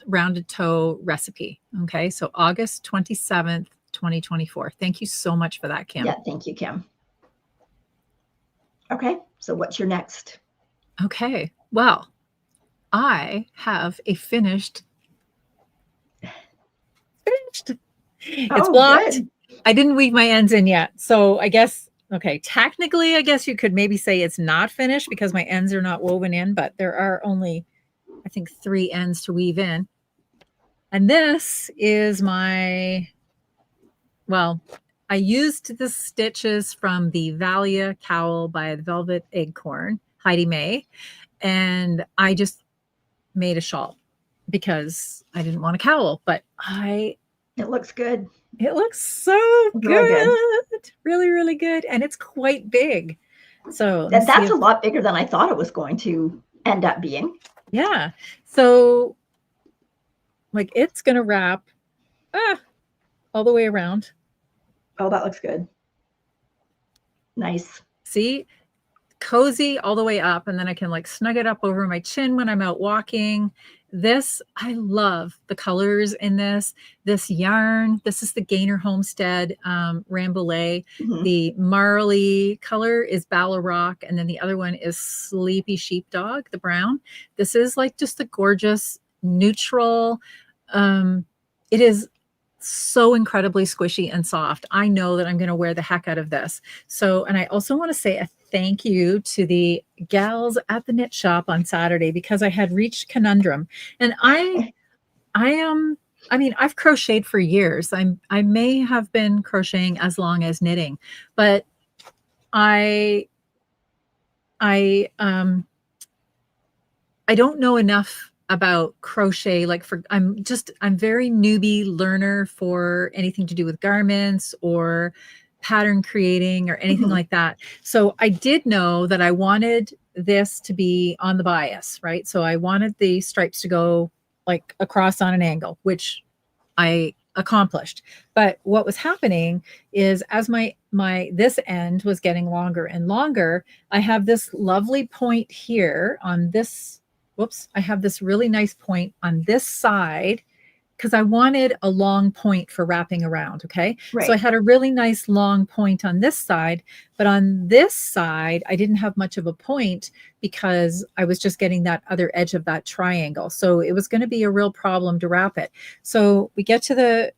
rounded toe recipe. Okay. So August 27th, 2024. Thank you so much for that, Kim. Yeah. Thank you, Kim. Okay. So what's your next? Okay. Well, I have a finished. It's Oh, blocked. good. I didn't weave my ends in yet. So I guess, okay, technically, I guess you could maybe say it's not finished because my ends are not woven in, but there are only, I think, 3 ends to weave in. And this is my, well, I used the stitches from the Valia cowl by the Velvet Acorn, Heidi May, and I just made a shawl because I didn't want a cowl, but It looks good. it looks so Really good. really, really good, and it's quite big. So That's a lot bigger than I thought it was going to end up being. Yeah. So like it's gonna wrap all the way around. Oh, that looks good. Nice. See, cozy all the way up, and then I can like snug it up over my chin when I'm out walking. This, I love the colors in this yarn. This is the Gaynor Homestead Rambouillet. Mm-hmm. The Marley color is Balarock, and then the other one is Sleepy Sheepdog, the brown. This is like just a gorgeous neutral. It is so incredibly squishy and soft. I know that I'm going to wear the heck out of this. So, and I also want to say a thank you to the gals at the knit shop on Saturday because I had reached conundrum, and I mean, I've crocheted for years. I may have been crocheting as long as knitting, but I don't know enough about crochet. Like I'm very newbie learner for anything to do with garments or pattern creating or anything like that. So I did know that I wanted this to be on the bias, right? So I wanted the stripes to go like across on an angle, which I accomplished. But what was happening is as my this end was getting longer and longer, I have this lovely point here on this. Whoops, I have this really nice point on this side because I wanted a long point for wrapping around. Okay. Right. So I had a really nice long point on this side, but on this side, I didn't have much of a point because I was just getting that other edge of that triangle. So it was going to be a real problem to wrap it. So I get to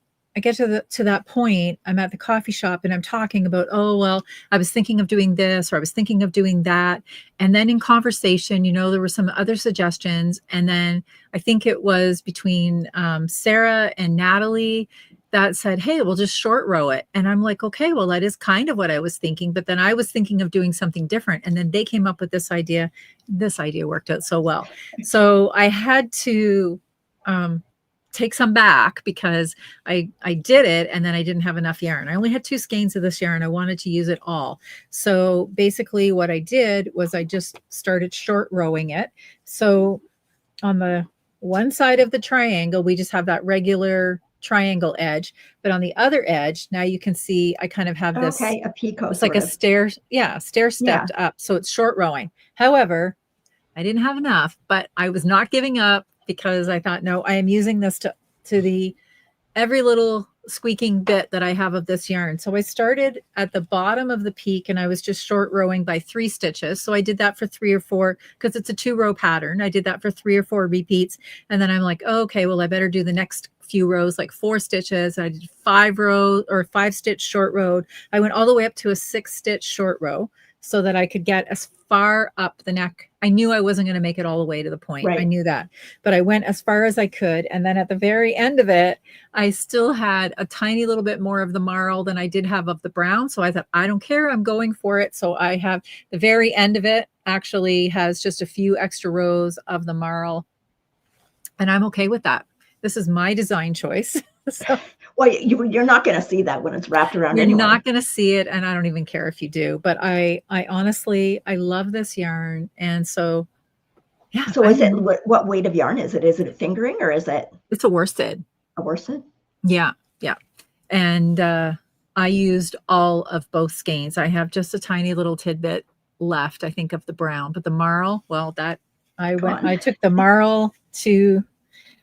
that point. I'm at the coffee shop and I'm talking about, oh, well, I was thinking of doing this or I was thinking of doing that. And then in conversation, there were some other suggestions. And then I think it was between Sarah and Natalie that said, hey, we'll just short row it. And I'm like, okay, well, that is kind of what I was thinking. But then I was thinking of doing something different. And then they came up with this idea. This idea worked out so well. So I had to take some back because I did it and then I didn't have enough yarn. I only had 2 skeins of this yarn. I wanted to use it all. So basically what I did was I just started short rowing it. So on the one side of the triangle, we just have that regular triangle edge, but on the other edge, now you can see I kind of have this, a picot. It's like a stair stepped up. So it's short rowing. However, I didn't have enough, but I was not giving up because I thought, no, I am using this to the every little squeaking bit that I have of this yarn. So I started at the bottom of the peak and I was just short rowing by 3 stitches. So I did that for 3 or 4 because it's a 2-row pattern. I did that for 3 or 4 repeats. And then I'm like, oh, okay, well, I better do the next few rows, like 4 stitches. I did 5 rows or 5 stitch short row. I went all the way up to a 6 stitch short row so that I could get as far up the neck. I knew I wasn't going to make it all the way to the point. Right. I knew that, but I went as far as I could. And then at the very end of it, I still had a tiny little bit more of the marl than I did have of the brown. So I thought, I don't care. I'm going for it. So I have the very end of it actually has just a few extra rows of the marl. And I'm okay with that. This is my design choice. So, well, you're not going to see that when it's wrapped around anyway. You're not going to see it, and I don't even care if you do. But I honestly, I love this yarn, and so yeah. So is it what weight of yarn is it? Is it a fingering or is it? It's a worsted. A worsted. Yeah, yeah. And I used all of both skeins. I have just a tiny little tidbit left, I think, of the brown, but the marl. Well, that I took the marl to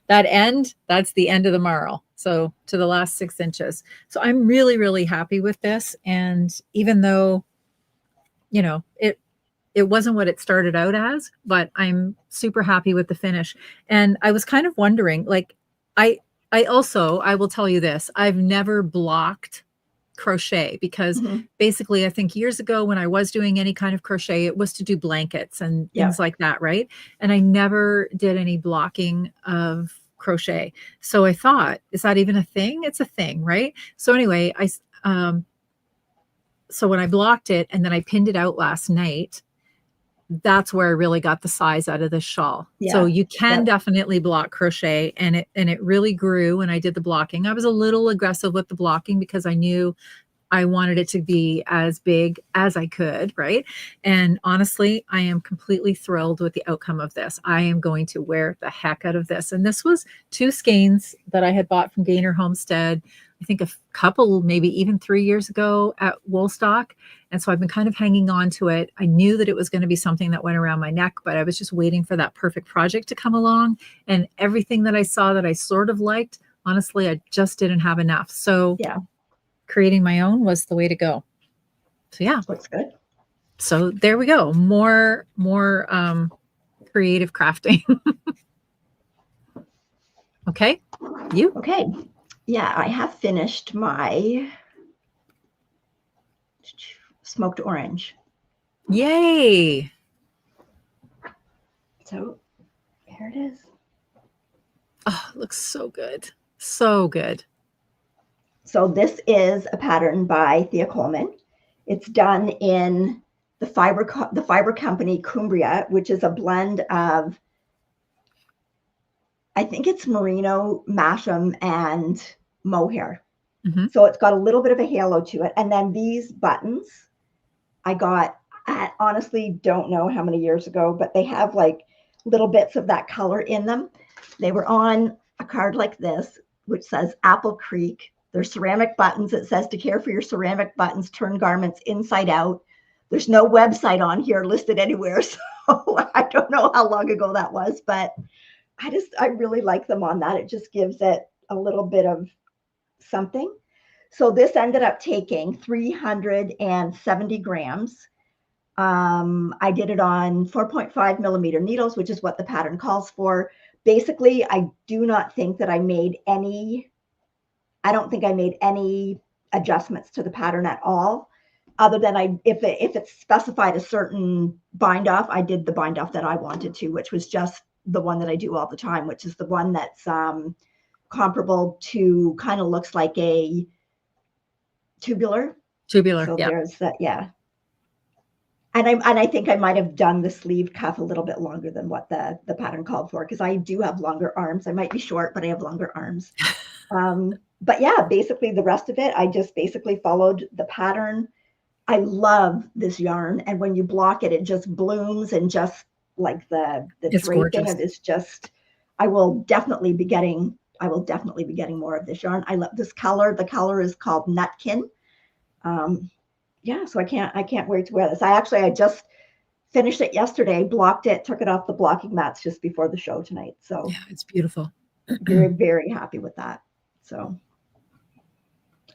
that end. That's the end of the marl. So to the last 6 inches. So I'm really, really happy with this. And even though, it wasn't what it started out as, but I'm super happy with the finish. And I was kind of wondering, like, I I will tell you this, I've never blocked crochet because Mhm. basically I think years ago when I was doing any kind of crochet, it was to do blankets and Yeah. things like that, right? And I never did any blocking of crochet. So I thought, is that even a thing? It's a thing, right? So anyway, so when I blocked it and then I pinned it out last night, that's where I really got the size out of this shawl. So Yeah. you can Yep. definitely block crochet, and it really grew when I did the blocking. I was a little aggressive with the blocking because I knew I wanted it to be as big as I could, right? And honestly, I am completely thrilled with the outcome of this. I am going to wear the heck out of this. And this was 2 skeins that I had bought from Gainer Homestead, I think a couple, maybe even 3 years ago at Woolstock. And so I've been kind of hanging on to it. I knew that it was going to be something that went around my neck, but I was just waiting for that perfect project to come along. And everything that I saw that I sort of liked, honestly, I just didn't have enough. So Yeah. creating my own was the way to go. So yeah. Looks good. So there we go. More creative crafting. Okay. You? Okay. Yeah, I have finished my smoked orange. Yay. So here it is. Oh, it looks so good. So good. So this is a pattern by Thea Coleman. It's done in the fiber company Cumbria, which is a blend of, I think it's merino, masham, and mohair. Mm-hmm. So it's got a little bit of a halo to it. And then these buttons I got, I honestly don't know how many years ago, but they have like little bits of that color in them. They were on a card like this, which says Apple Creek. They're ceramic buttons. It says to care for your ceramic buttons, turn garments inside out. There's no website on here listed anywhere. So I don't know how long ago that was, but I really like them on that. It just gives it a little bit of something. So this ended up taking 370 grams. I did it on 4.5 millimeter needles, which is what the pattern calls for. Basically, I don't think I made any adjustments to the pattern at all, other than if it's specified a certain bind off, I did the bind off that I wanted to, which was just the one that I do all the time, which is the one that's comparable to, kind of looks like a tubular. So Yeah. there's that, yeah. And I think I might have done the sleeve cuff a little bit longer than what the pattern called for, because I do have longer arms. I might be short, but I have longer arms. But yeah, basically the rest of it, I just basically followed the pattern. I love this yarn, and when you block it, it just blooms, and just like the draping, it is just. I will definitely be getting more of this yarn. I love this color. The color is called Nutkin. Yeah, so I can't wait to wear this. I just finished it yesterday, blocked it, took it off the blocking mats just before the show tonight. So yeah, it's beautiful. very, very happy with that. So,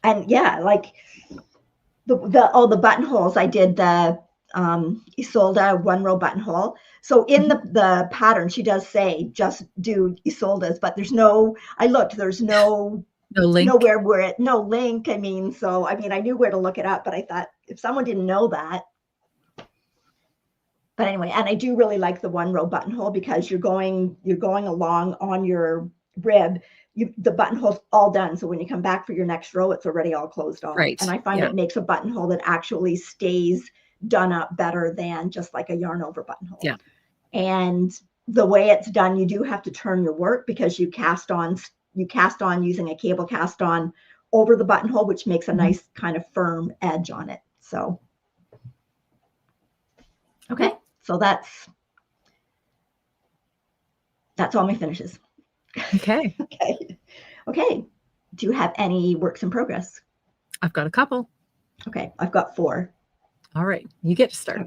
and yeah, like the buttonholes, I did the Isolde 1-row buttonhole. So in the pattern, she does say just do Isoldes, but there's no. I looked. There's no link. Nowhere where no link. I mean, I knew where to look it up, but I thought if someone didn't know that. But anyway, and I do really like the 1-row buttonhole, because you're going along on your rib. The buttonhole's all done. So when you come back for your next row, it's already all closed off. Right. And I find it makes a buttonhole that actually stays done up better than just like a yarn over buttonhole. Yeah. And the way it's done, you do have to turn your work, because you cast on using a cable cast on over the buttonhole, which makes a nice kind of firm edge on it. So, okay. So that's all my finishes. Okay. Okay. Do you have any works in progress? I've got a couple. Okay. I've got 4. All right. You get to start.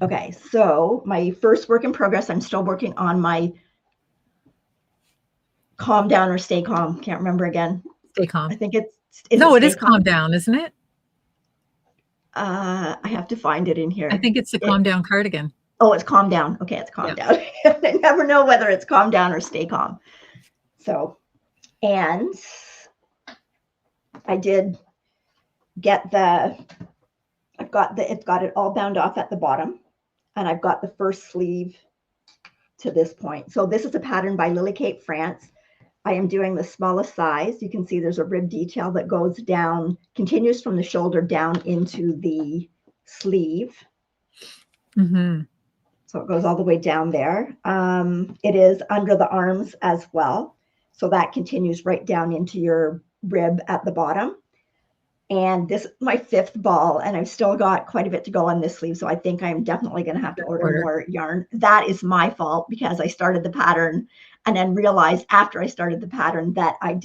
Okay. So my first work in progress, I'm still working on my calm down or stay calm. Can't remember again. Stay calm. I think it is calm down, isn't it? I have to find it in here. I think it's the Calm Down cardigan. Oh, it's Calm Down. Okay, it's Calm Down. I never know whether it's Calm Down or Stay Calm. So, and I did get it's got it all bound off at the bottom, and I've got the first sleeve to this point. So this is a pattern by Lily Kate France. I am doing the smallest size. You can see there's a rib detail that goes down, continues from the shoulder down into the sleeve. Mm-hmm. So it goes all the way down there. It is under the arms as well. So that continues right down into your rib at the bottom. And this is my 5th ball, and I've still got quite a bit to go on this sleeve. So I think I'm definitely going to have to order more yarn. That is my fault, because I started the pattern and then realized after I started the pattern that I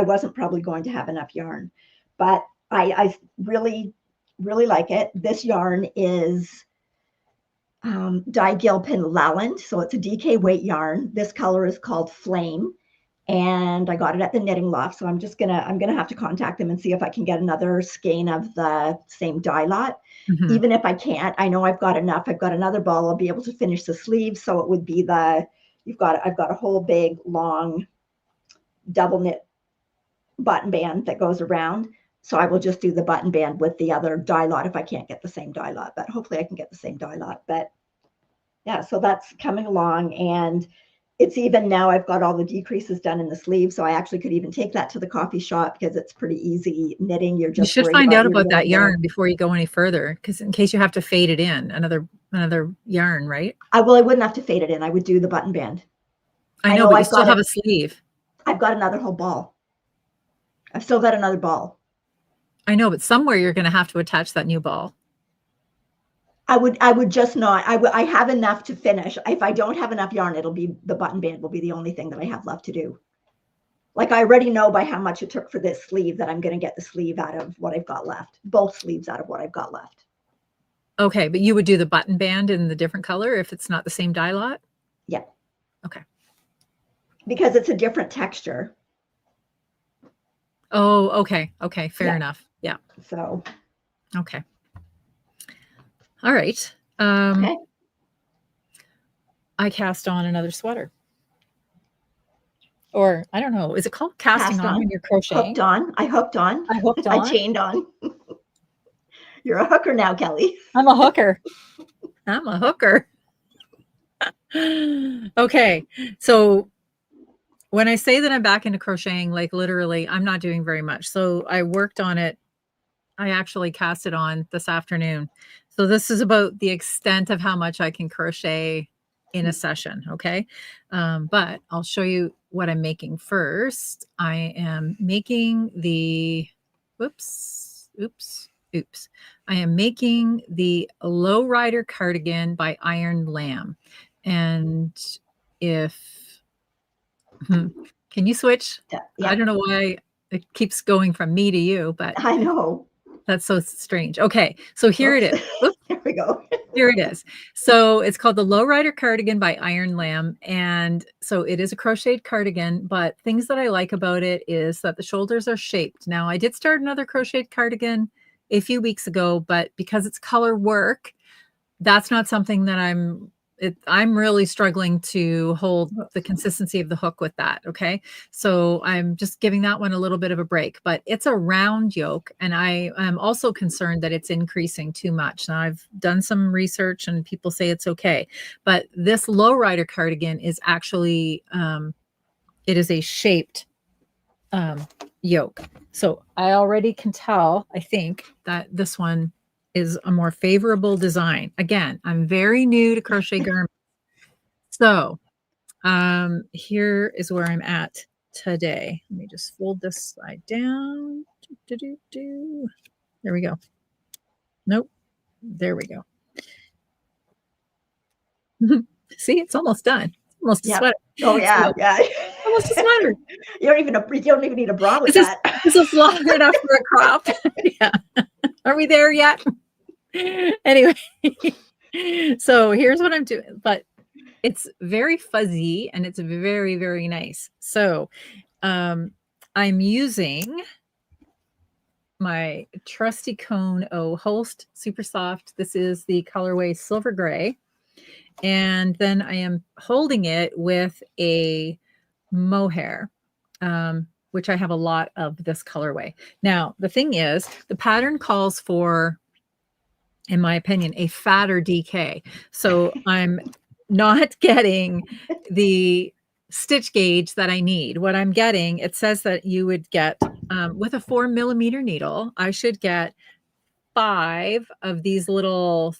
wasn't probably going to have enough yarn. But I really, really like it. This yarn is Dye Gilpin Lalland. So it's a DK weight yarn. This color is called Flame. And I got it at the Knitting Loft. So I'm gonna have to contact them and see if I can get another skein of the same dye lot. Mm-hmm. Even if I can't, I know I've got enough. I've got another ball. I'll be able to finish the sleeve. So it would be I've got a whole big long double knit button band that goes around. So I will just do the button band with the other dye lot if I can't get the same dye lot, but hopefully I can get the same dye lot. But yeah, so that's coming along, and it's even now I've got all the decreases done in the sleeve. So I actually could even take that to the coffee shop, because it's pretty easy knitting. You should find out about that yarn before you go any further, because in case you have to fade it in, another yarn, right? I wouldn't have to fade it in. I would do the button band. I know, but you still have a sleeve. I've got another whole ball. I've still got another ball. I know, but somewhere you're going to have to attach that new ball. I would just not. I have enough to finish. If I don't have enough yarn, it'll be the button band will be the only thing that I have left to do. Like, I already know by how much it took for this sleeve that I'm going to get the sleeve out of what I've got left. Both sleeves out of what I've got left. Okay, but you would do the button band in the different color if it's not the same dye lot? Yeah. Okay. Because it's a different texture. Oh, okay. Okay, fair enough. Yeah. So. Okay. All right. Okay. I cast on another sweater. Or I don't know. Is it called casting on when you're crocheting? Hooked on. I hooked on. I hooked on. I chained on. You're a hooker now, Kelly. I'm a hooker. I'm a hooker. Okay. So when I say that I'm back into crocheting, like literally, I'm not doing very much. So I worked on it. I actually cast it on this afternoon. So this is about the extent of how much I can crochet in a session. Okay. But I'll show you what I'm making first. I am making the, oops. I am making the Lowrider cardigan by Iron Lamb. And if, can you switch? Yeah. I don't know why it keeps going from me to you, but I know. That's so strange. Okay, so here it is. Oops. Here we go. Here it is. So it's called the Lowrider Cardigan by Iron Lamb. And so it is a crocheted cardigan, but things that I like about it is that the shoulders are shaped. Now, I did start another crocheted cardigan a few weeks ago, but because it's color work, that's not something that I'm really struggling to hold the consistency of the hook with that. Okay. So I'm just giving that one a little bit of a break, but it's a round yoke. And I am also concerned that it's increasing too much. Now I've done some research and people say it's okay, but this Lowrider cardigan is actually, it is a shaped yoke. So I already can tell, I think, that this one is a more favorable design. Again, I'm very new to crochet garments. So here is where I'm at today. Let me just fold this side down. There we go. Nope. There we go. See, it's almost done. Almost a sweater. Oh yeah, so, yeah. Almost a sweater. You don't even need a bra with that. This is long enough for a crop. Yeah. Are we there yet? Anyway, so here's what I'm doing, but it's very fuzzy and it's very, very nice. So I'm using my trusty Cone O Holst Super Soft. This is the colorway Silver Gray. And then I am holding it with a mohair, which I have a lot of this colorway. Now, the thing is, the pattern calls for, in my opinion, a fatter DK. So I'm not getting the stitch gauge that I need. What I'm getting, it says that you would get, with a 4mm needle, I should get 5 of these little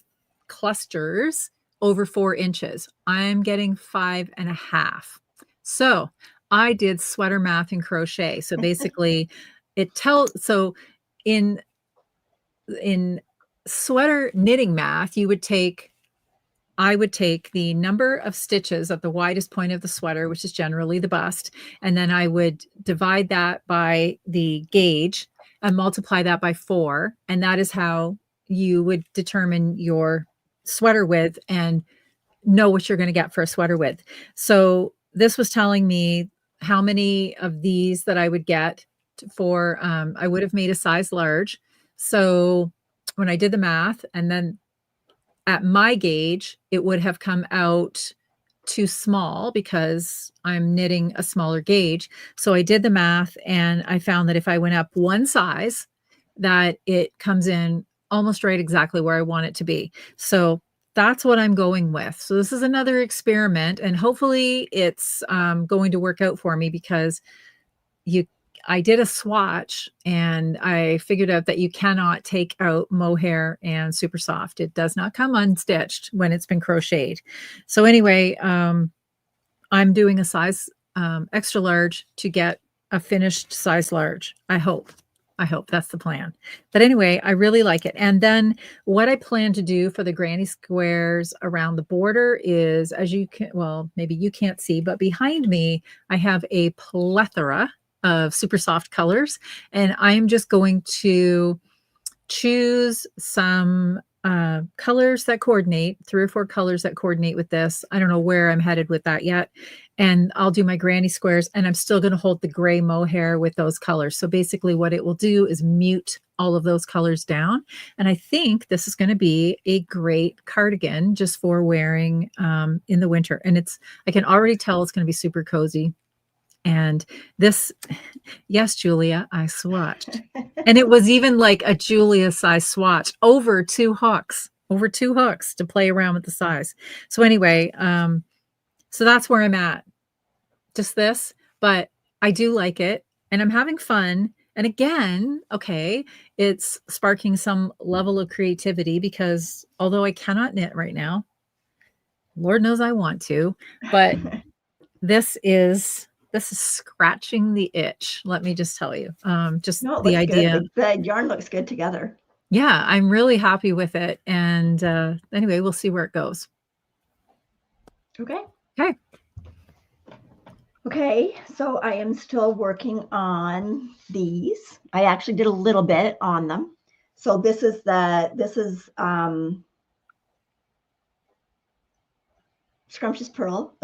clusters over 4 inches. I'm getting 5.5. So I did sweater math and crochet. So basically so in sweater knitting math, I would take the number of stitches at the widest point of the sweater, which is generally the bust, and then I would divide that by the gauge and multiply that by 4. And that is how you would determine your sweater width and know what you're going to get for a sweater width. So this was telling me how many of these that I would get for, I would have made a size large. So when I did the math, and then at my gauge, it would have come out too small because I'm knitting a smaller gauge. So I did the math and I found that if I went up 1 size, that it comes in almost right exactly where I want it to be. So that's what I'm going with. So this is another experiment, and hopefully it's going to work out for me, because I did a swatch and I figured out that you cannot take out mohair and super soft. It does not come unstitched when it's been crocheted. So anyway, I'm doing a size extra large to get a finished size large. I hope that's the plan. But anyway, I really like it. And then what I plan to do for the granny squares around the border is, as you can, well, maybe you can't see, but behind me, I have a plethora of super soft colors, and I'm just going to choose some colors that coordinate, 3 or 4 colors that coordinate with this. I don't know where I'm headed with that yet. And I'll do my granny squares, and I'm still going to hold the gray mohair with those colors. So basically what it will do is mute all of those colors down. And I think this is going to be a great cardigan just for wearing in the winter. And I can already tell it's going to be super cozy. And this, yes, Julia, I swatched. And it was even like a Julia size swatch over 2 hooks to play around with the size. So anyway, so that's where I'm at. Just this, but I do like it and I'm having fun. And again, okay, it's sparking some level of creativity, because although I cannot knit right now, Lord knows I want to, but this is scratching the itch. Let me just tell you, just no, it the looks idea. Good. The yarn looks good together. Yeah, I'm really happy with it. And anyway, we'll see where it goes. Okay. Okay. Okay, so I am still working on these. I actually did a little bit on them. So this is Scrumptious Pearl.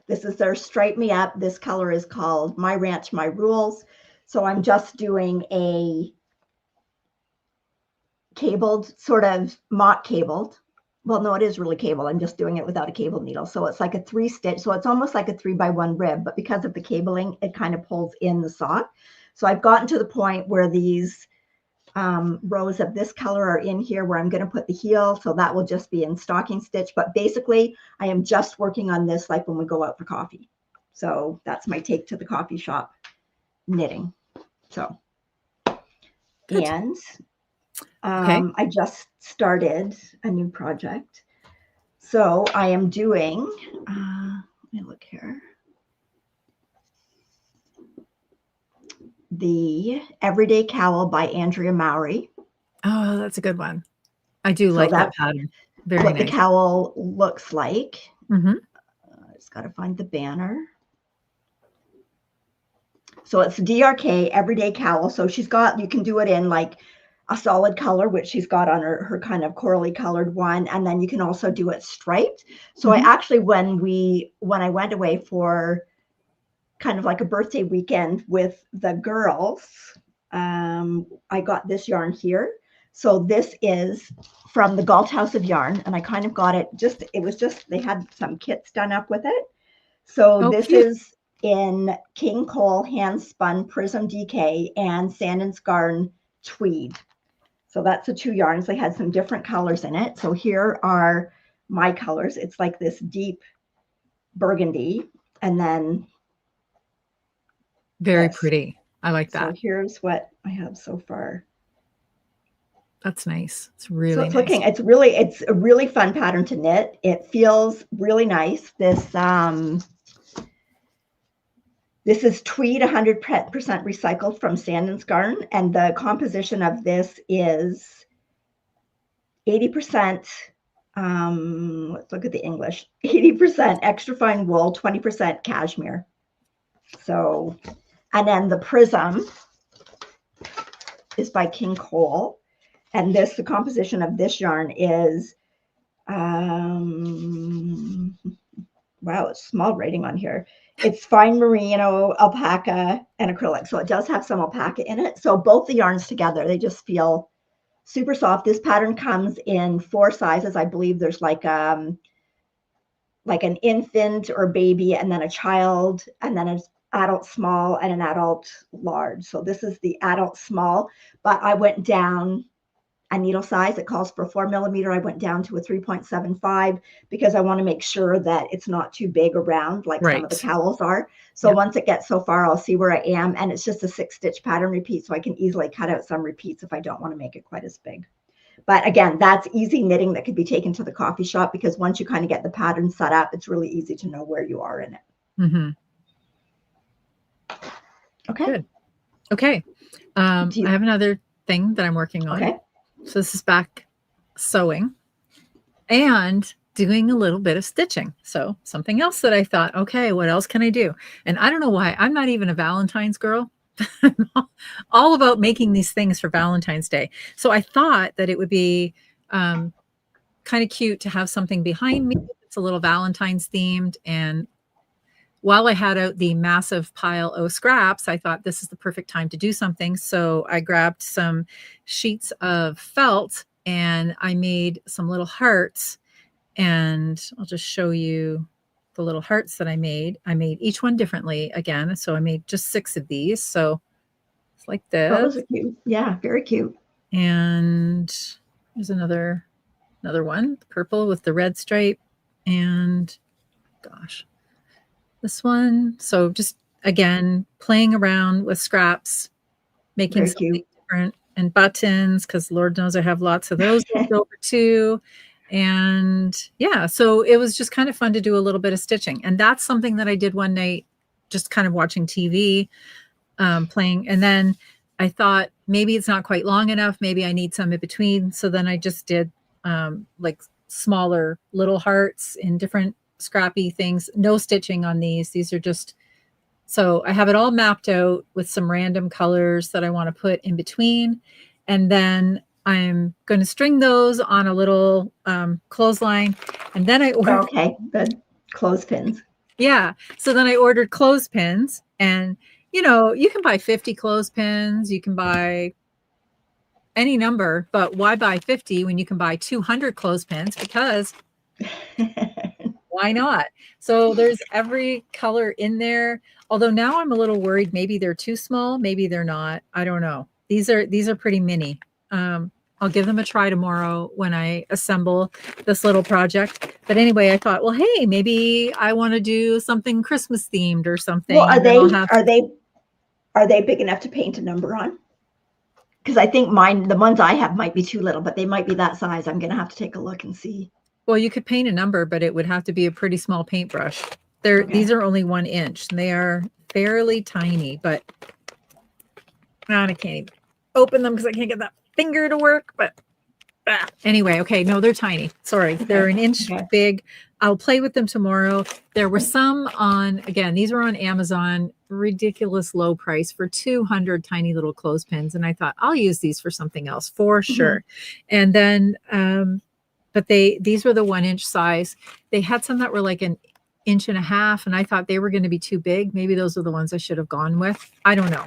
This is their Stripe Me Up. This color is called My Ranch, My Rules. So I'm just doing a cabled, sort of mock cabled. Well, no, it is really cabled. I'm just doing it without a cable needle. So it's like a 3 stitch. So it's almost like a 3x1 rib, but because of the cabling, it kind of pulls in the sock. So I've gotten to the point where these rows of this color are in here, where I'm going to put the heel. So that will just be in stocking stitch. But basically, I am just working on this like when we go out for coffee. So that's my take to the coffee shop knitting. So, Good. And okay. I just started a new project. So I am doing, let me look here, the Everyday Cowl by Andrea Mowry. Oh, that's a good one. I do like that pattern. Very what nice. The cowl looks like. Mm-hmm. I just got to find the banner. So it's DRK Everyday Cowl. So she's got, you can do it in like a solid color, which she's got on her kind of corally colored one. And then you can also do it striped. So mm-hmm. I actually, when I went away for kind of like a birthday weekend with the girls, I got this yarn here. So this is from the Galt House of Yarn, and I kind of got it they had some kits done up with it. So this cute. is in King Cole hand spun Prism DK and Sand and Scarn Tweed. So that's the two yarns. They had some different colors in it. So here are my colors. It's like this deep burgundy, and then Very this. pretty. I like that. So here's what I have so far. That's nice. It's really so it's nice. looking, it's a really fun pattern to knit. It feels really nice. This is tweed 100% recycled from Sand and Scarn, and the composition of this is 80%, let's look at the English, 80% extra fine wool, 20% cashmere. So, and then the Prism is by King Cole, and the composition of this yarn is, wow, it's small writing on here. It's fine merino, alpaca, and acrylic. So it does have some alpaca in it. So both the yarns together, they just feel super soft. This pattern comes in 4 sizes. I believe there's like an infant or baby, and then a child, and then an adult small and an adult large. So this is the adult small, but I went down a needle size. It calls for 4 millimeter. I went down to a 3.75 because I want to make sure that it's not too big around like some of the cowls are. So once it gets so far, I'll see where I am. And it's just a 6-stitch pattern repeat. So I can easily cut out some repeats if I don't want to make it quite as big. But again, that's easy knitting that could be taken to the coffee shop, because once you kind of get the pattern set up, it's really easy to know where you are in it. Mm-hmm. Okay. Good. Okay. I have another thing that I'm working on. Okay. So this is back sewing and doing a little bit of stitching. So something else that I thought, okay, what else can I do? And I don't know why. I'm not even a Valentine's girl. I'm all about making these things for Valentine's Day. So I thought that it would be kind of cute to have something behind me. It's a little Valentine's themed. And while I had out the massive pile of scraps, I thought this is the perfect time to do something. So I grabbed some sheets of felt and I made some little hearts, and I'll just show you the little hearts that I made. I made each one differently again. So I made just 6 of these. So it's like this. Oh, those are cute. Yeah, very cute. And there's another one, purple with the red stripe, and gosh, this one. So just again, playing around with scraps, making something different, and buttons, because Lord knows I have lots of those left over too. And yeah, so it was just kind of fun to do a little bit of stitching. And that's something that I did one night, just kind of watching TV, playing. And then I thought maybe it's not quite long enough. Maybe I need some in between. So then I just did like smaller little hearts in different scrappy things. No stitching on these. These are just, so I have it all mapped out with some random colors that I want to put in between. And then I'm going to string those on a little clothesline. And then I ordered, the clothespins. Yeah. So then I ordered clothespins, and you know, you can buy 50 clothespins, you can buy any number, but why buy 50 when you can buy 200 clothespins? Because why not? So there's every color in there. Although now I'm a little worried. Maybe they're too small. Maybe they're not. I don't know. These are pretty mini. I'll give them a try tomorrow when I assemble this little project. But anyway, I thought, well, hey, maybe I want to do something Christmas themed or something. Well, are they big enough to paint a number on? Because I think the ones I have might be too little, but they might be that size. I'm going to have to take a look and see. Well, you could paint a number, but it would have to be a pretty small paintbrush. These are only 1 inch. And they are fairly tiny, but I can't even open them because I can't get that finger to work. But anyway, okay, no, they're tiny. Sorry, they're 1 inch big. I'll play with them tomorrow. There were some again, these were on Amazon, ridiculous low price for 200 tiny little clothespins. And I thought, I'll use these for something else for sure. And then, but these were the 1 inch size. They had some that were like 1.5 inches, and I thought they were going to be too big. Maybe those are the ones I should have gone with. I don't know.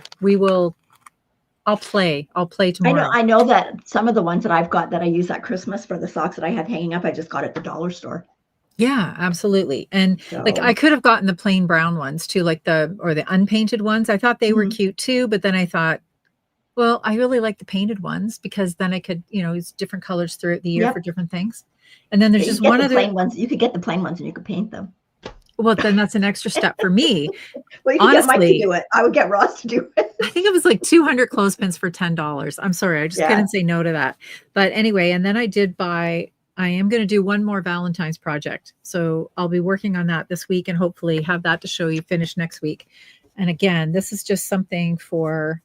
I'll play tomorrow. I know that some of the ones that I've got that I use at Christmas for the socks that I have hanging up, I just got at the dollar store. Yeah, absolutely. And like So I could have gotten the plain brown ones too, like the unpainted ones. I thought they were cute too, but then I thought, well, I really like the painted ones because then I could, use different colors throughout the year for different things. And then there's you just get one the other plain ones. You could get the plain ones and you could paint them. Well, then that's an extra step for me. Well, you could get Mike to do it. I would get Ross to do it. I think it was like 200 clothespins for $10. I'm sorry, I just couldn't say no to that. But anyway, and then I am going to do one more Valentine's project. So I'll be working on that this week and hopefully have that to show you finished next week. And again, this is just something for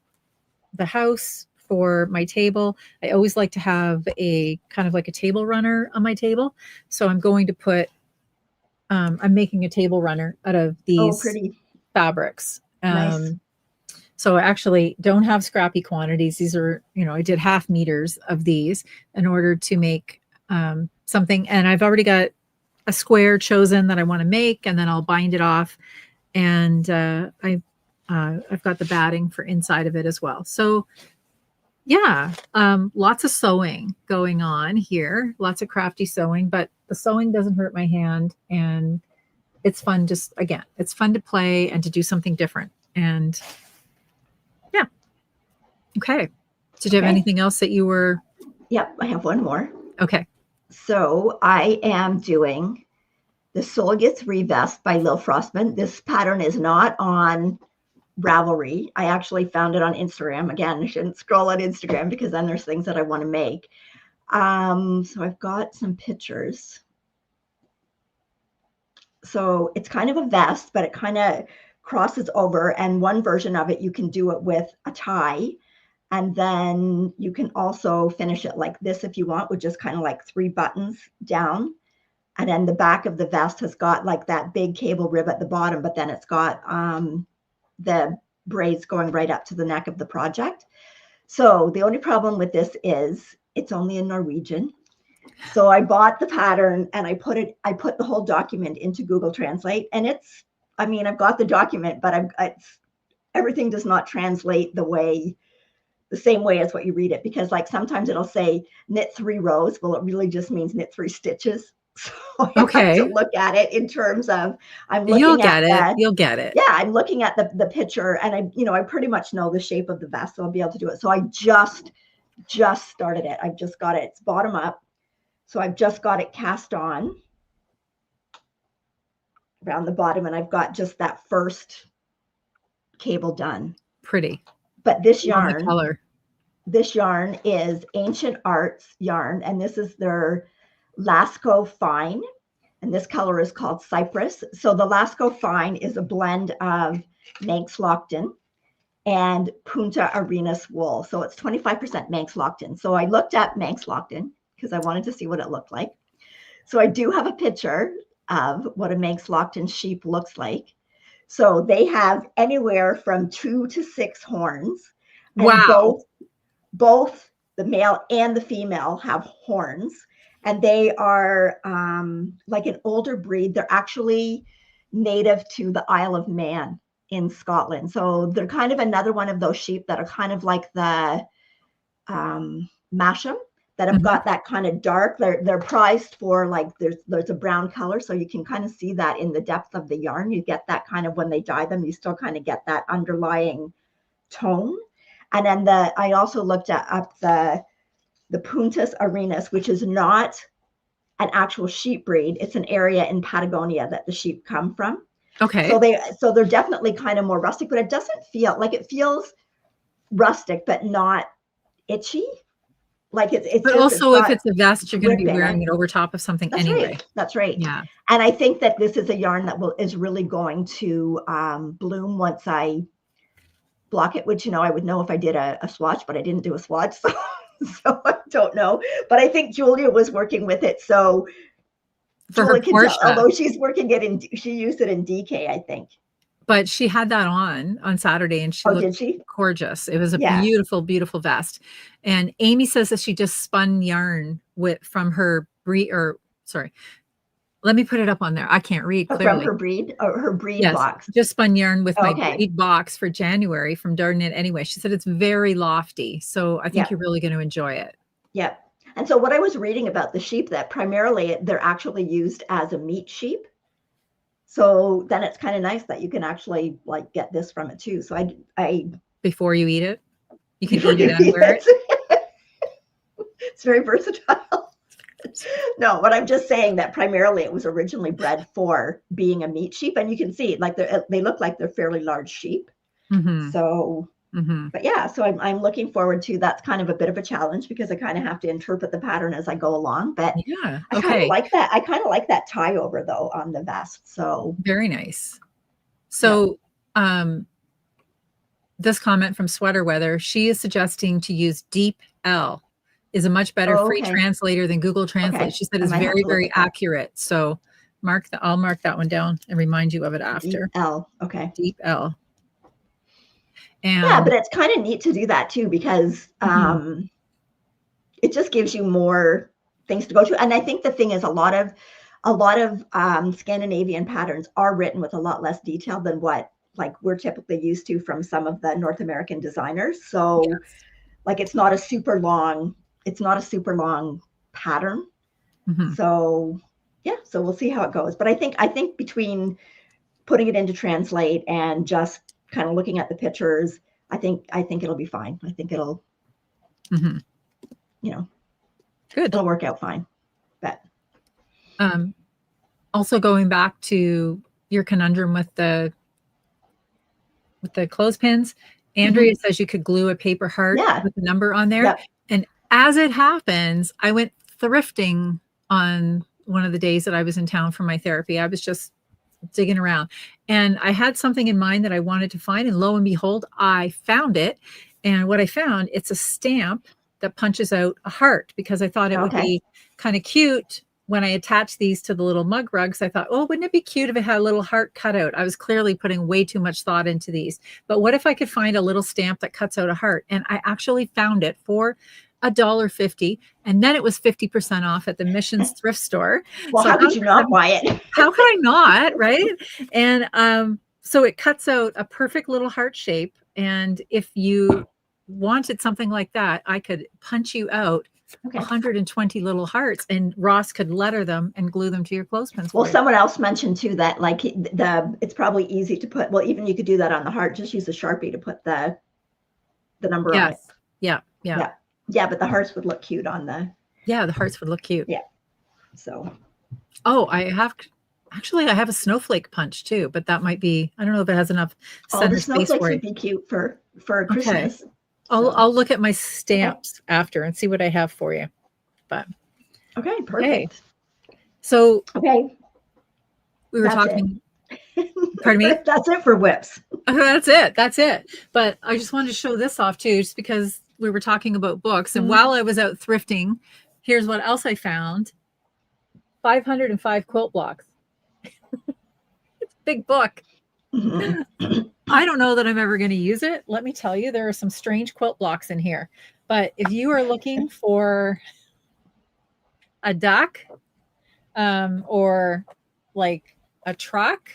the house, for my table. I always like to have a kind of like a table runner on my table. So I'm going to put I'm making a table runner out of these fabrics. Nice. So I actually don't have scrappy quantities. These are, I did half meters of these in order to make something. And I've already got a square chosen that I want to make, and then I'll bind it off. And I've got the batting for inside of it as well. So yeah, lots of sewing going on here, lots of crafty sewing, but the sewing doesn't hurt my hand, and it's fun. It's fun to play and to do something different. And yeah. Okay. Did you have anything else that you were? Yep. I have one more. Okay. So I am doing the Soul Gets Revest by Lil Frostman. This pattern is not on Ravelry. I actually found it on Instagram. Again, I shouldn't scroll on Instagram because then there's things that I want to make. So I've got some pictures. So it's kind of a vest, but it kind of crosses over. And one version of it, you can do it with a tie. And then you can also finish it like this if you want, with just kind of like 3 buttons down. And then the back of the vest has got like that big cable rib at the bottom, but then it's got the braids going right up to the neck of the project. So the only problem with this is it's only in Norwegian. So I bought the pattern and I put the whole document into Google Translate, and I've got the document, but everything does not translate the same way as what you read it, because like sometimes it'll say knit 3 rows. Well, it really just means knit 3 stitches. So I have to look at it in terms of You'll get it. Yeah, I'm looking at the picture, and I pretty much know the shape of the vest, so I'll be able to do it. So I just started it. I've just got it. It's bottom up. So I've just got it cast on around the bottom, and I've got just that first cable done. Pretty. But this yarn is Ancient Arts yarn, and this is their Lasco Fine, and this color is called Cypress. So the Lasco Fine is a blend of Manx Lockton and Punta Arenas wool. So it's 25% Manx Lockton. So I looked at Manx Lockton because I wanted to see what it looked like. So I do have a picture of what a Manx Lockton sheep looks like. So they have anywhere from 2 to 6 horns. And wow. Both the male and the female have horns, and they are like an older breed. They're actually native to the Isle of Man in Scotland. So they're kind of another one of those sheep that are kind of like the Masham, that have got that kind of dark. They're prized for, like, there's a brown color, so you can kind of see that in the depth of the yarn. You get that kind of, when they dye them, you still kind of get that underlying tone. And then I also looked up the Puntas Arenas, which is not an actual sheep breed. It's an area in Patagonia that the sheep come from. Okay. So they're definitely kind of more rustic, but it doesn't feel like, it feels rustic, but not itchy. Like it's but just, also if it's a vest, you're going to be wearing it over top of something anyway. Right. That's right. Yeah. And I think that this is a yarn that is really going to bloom once I block it, which, I would know if I did a swatch, but I didn't do a swatch. So I don't know. But I think Julia was working with it. So for Julia can tell, although she's working it she used it in DK, I think. But she had that on Saturday, and she looked gorgeous. It was a beautiful, beautiful vest. And Amy says that she just spun yarn from her Let me put it up on there. I can't read From clearly. her breed, or her breed Yes, box. just spun yarn with my Okay. breed box for January from Darn Knit Anyway. She said it's very lofty, so I think Yeah. you're really going to enjoy it. Yeah. And so what I was reading about the sheep, that primarily they're actually used as a meat sheep. So then it's kind of nice that you can actually like get this from it too. So I Before you eat it, you can before eat you it and eat wear it. it, it's very versatile. No, but I'm just saying that primarily it was originally bred for being a meat sheep, and you can see like they look like they're fairly large sheep. Mm-hmm. So, Mm-hmm. but yeah, so I'm looking forward to, that's kind of a bit of a challenge because I kind of have to interpret the pattern as I go along. But Yeah. I kind of Okay. like that. I kind of like that tie over though on the vest. So Very nice. yeah. So, this comment from Sweater Weather, she is suggesting to use Deep L is a much better free Okay. translator than Google Translate. Okay. She said I it's might have very, to look very at that. accurate. So I'll mark that one down and remind you of it after. Deep L. Okay. Deep L. Yeah, And but it's kind of neat to do that too, because it just gives you more things to go to. And I think the thing is, a lot of Scandinavian patterns are written with a lot less detail than what like we're typically used to from some of the North American designers. So yes. like it's not a super long pattern. So yeah, so we'll see how it goes. But I think between putting it into Translate and just kind of looking at the pictures, I think it'll be fine. I think it'll, you know, good. It'll work out fine. But also going back to your conundrum with the clothespins, Andrea says you could glue a paper heart with a number on there. Yep. And as it happens, I went thrifting on one of the days that I was in town for my therapy. I was just digging around and I had something in mind that I wanted to find, and lo and behold, I found it. And what I found, it's a stamp that punches out a heart, because I thought it would be kind of cute when I attached these to the little mug rugs. I thought, oh, wouldn't it be cute if it had a little heart cut out? I was clearly putting way too much thought into these. But what if I could find a little stamp that cuts out a heart? And I actually found it for $1.50, and then it was 50% off at the Missions Thrift Store. Well, so how could you not buy it? How could I not, right? And so it cuts out a perfect little heart shape. And if you wanted something like that, I could punch you out 120 little hearts, and Ross could letter them and glue them to your clothespins. Well, someone else mentioned too that like it's probably easy to put. Well, even you could do that on the heart. Just use a Sharpie to put the number on it. Yeah, but the hearts would look cute on the. Yeah, the hearts would look cute. Yeah. So. Oh, I have a snowflake punch too, but that might be, I don't know if it has enough center the space snowflakes for would be cute for Christmas. I'll look at my stamps after and see what I have for you. But okay, perfect. So we were talking. Pardon me? That's it for whips. That's it. But I just wanted to show this off too, just because we were talking about books. And while I was out thrifting, here's what else I found. 505 quilt blocks. It's a big book. I don't know that I'm ever going to use it. Let me tell you, there are some strange quilt blocks in here. But if you are looking for a duck or like a truck,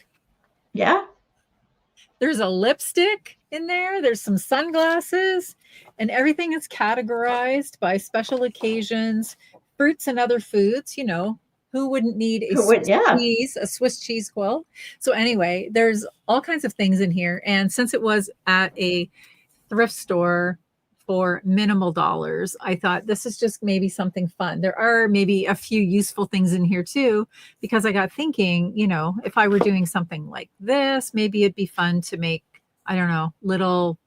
there's a lipstick in there. There's some sunglasses, and everything is categorized by special occasions, fruits and other foods. You know, who wouldn't need a Swiss cheese quilt? So anyway, there's all kinds of things in here. And since it was at a thrift store for minimal dollars, I thought this is just maybe something fun. There are maybe a few useful things in here too, because I got thinking, you know, if I were doing something like this, maybe it'd be fun to make, I don't know, little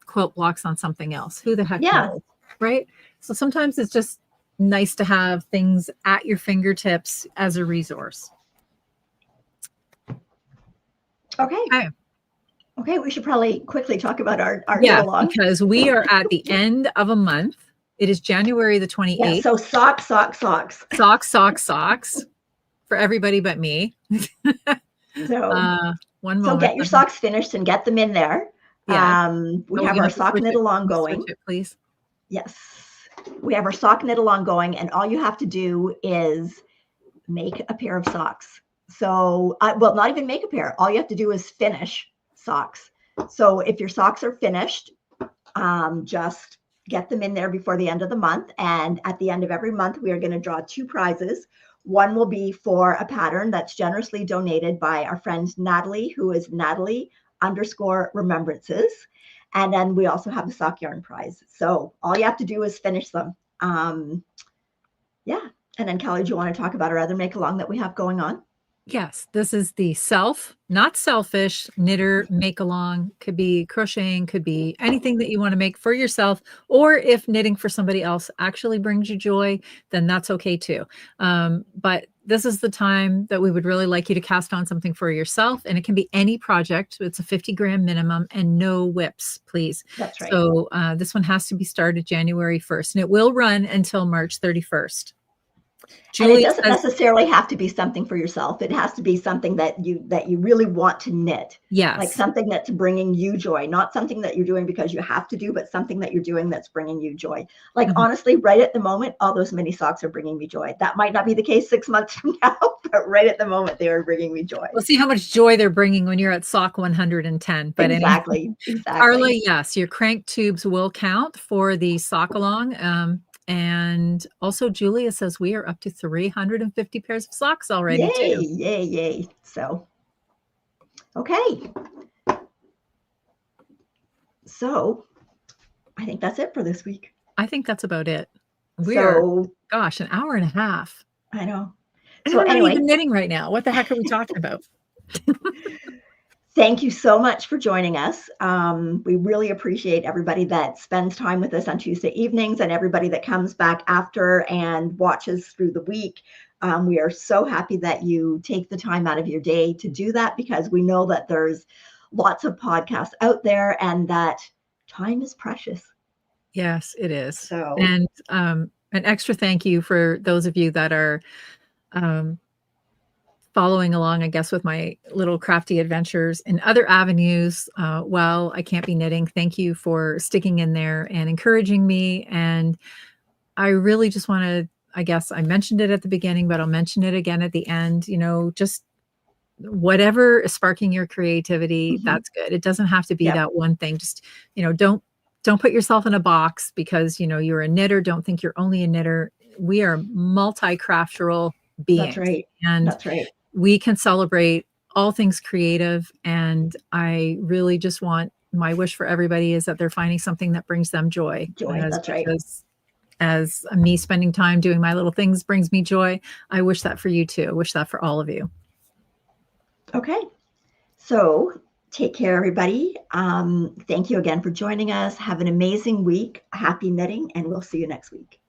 quilt blocks on something else. Who the heck knows, right? So sometimes it's just nice to have things at your fingertips as a resource. Okay, we should probably quickly talk about our knit along, because we are at the end of a month. It is January the 28th. Yeah, so socks for everybody but me. So one moment. So get your socks finished and get them in there. We have our sock knit along going. Please. Yes, we have our sock knit along going, and all you have to do is make a pair of socks. So, well, not even make a pair. All you have to do is finish socks. So if your socks are finished, just get them in there before the end of the month. And at the end of every month, we are going to draw 2 prizes. One will be for a pattern that's generously donated by our friend Natalie, who is Natalie_remembrances. And then we also have the sock yarn prize. So all you have to do is finish them. Yeah. And then Kelly, do you want to talk about our other make along that we have going on? Yes, this is the not selfish knitter make along. Could be crocheting, could be anything that you want to make for yourself, or if knitting for somebody else actually brings you joy, then that's okay too. But this is the time that we would really like you to cast on something for yourself, and it can be any project. It's a 50 gram minimum and no whips, please. That's right. So this one has to be started January 1st, and it will run until March 31st. Julie, and it doesn't necessarily have to be something for yourself. It has to be something that you really want to knit. Yes. Like something that's bringing you joy, not something that you're doing because you have to do, but something that you're doing that's bringing you joy. Like honestly, right at the moment, all those mini socks are bringing me joy. That might not be the case 6 months from now, but right at the moment, they are bringing me joy. We'll see how much joy they're bringing when you're at sock 110. But exactly. Carla, yes, your crank tubes will count for the sock along. And also Julia says we are up to 350 pairs of socks already. Yay, too. Yay. So, okay. So I think that's it for this week. I think that's about it. Gosh, an hour and a half. I know. So I'm not even knitting right now. What the heck are we talking about? Thank you so much for joining us. We really appreciate everybody that spends time with us on Tuesday evenings and everybody that comes back after and watches through the week. We are so happy that you take the time out of your day to do that, because we know that there's lots of podcasts out there and that time is precious. Yes, it is. So, and an extra thank you for those of you that are following along, I guess, with my little crafty adventures in other avenues. While I can't be knitting, thank you for sticking in there and encouraging me. And I really just want to, I guess I mentioned it at the beginning, but I'll mention it again at the end, just whatever is sparking your creativity, that's good. It doesn't have to be that one thing. Just, don't put yourself in a box because, you're a knitter. Don't think you're only a knitter. We are multi-craftural beings. That's right. And that's right. We can celebrate all things creative. And I really just want, my wish for everybody is that they're finding something that brings them joy. That's right. As me spending time doing my little things brings me joy, I wish that for you too. I wish that for all of you. Okay. So take care, everybody. Thank you again for joining us. Have an amazing week. Happy knitting, and we'll see you next week.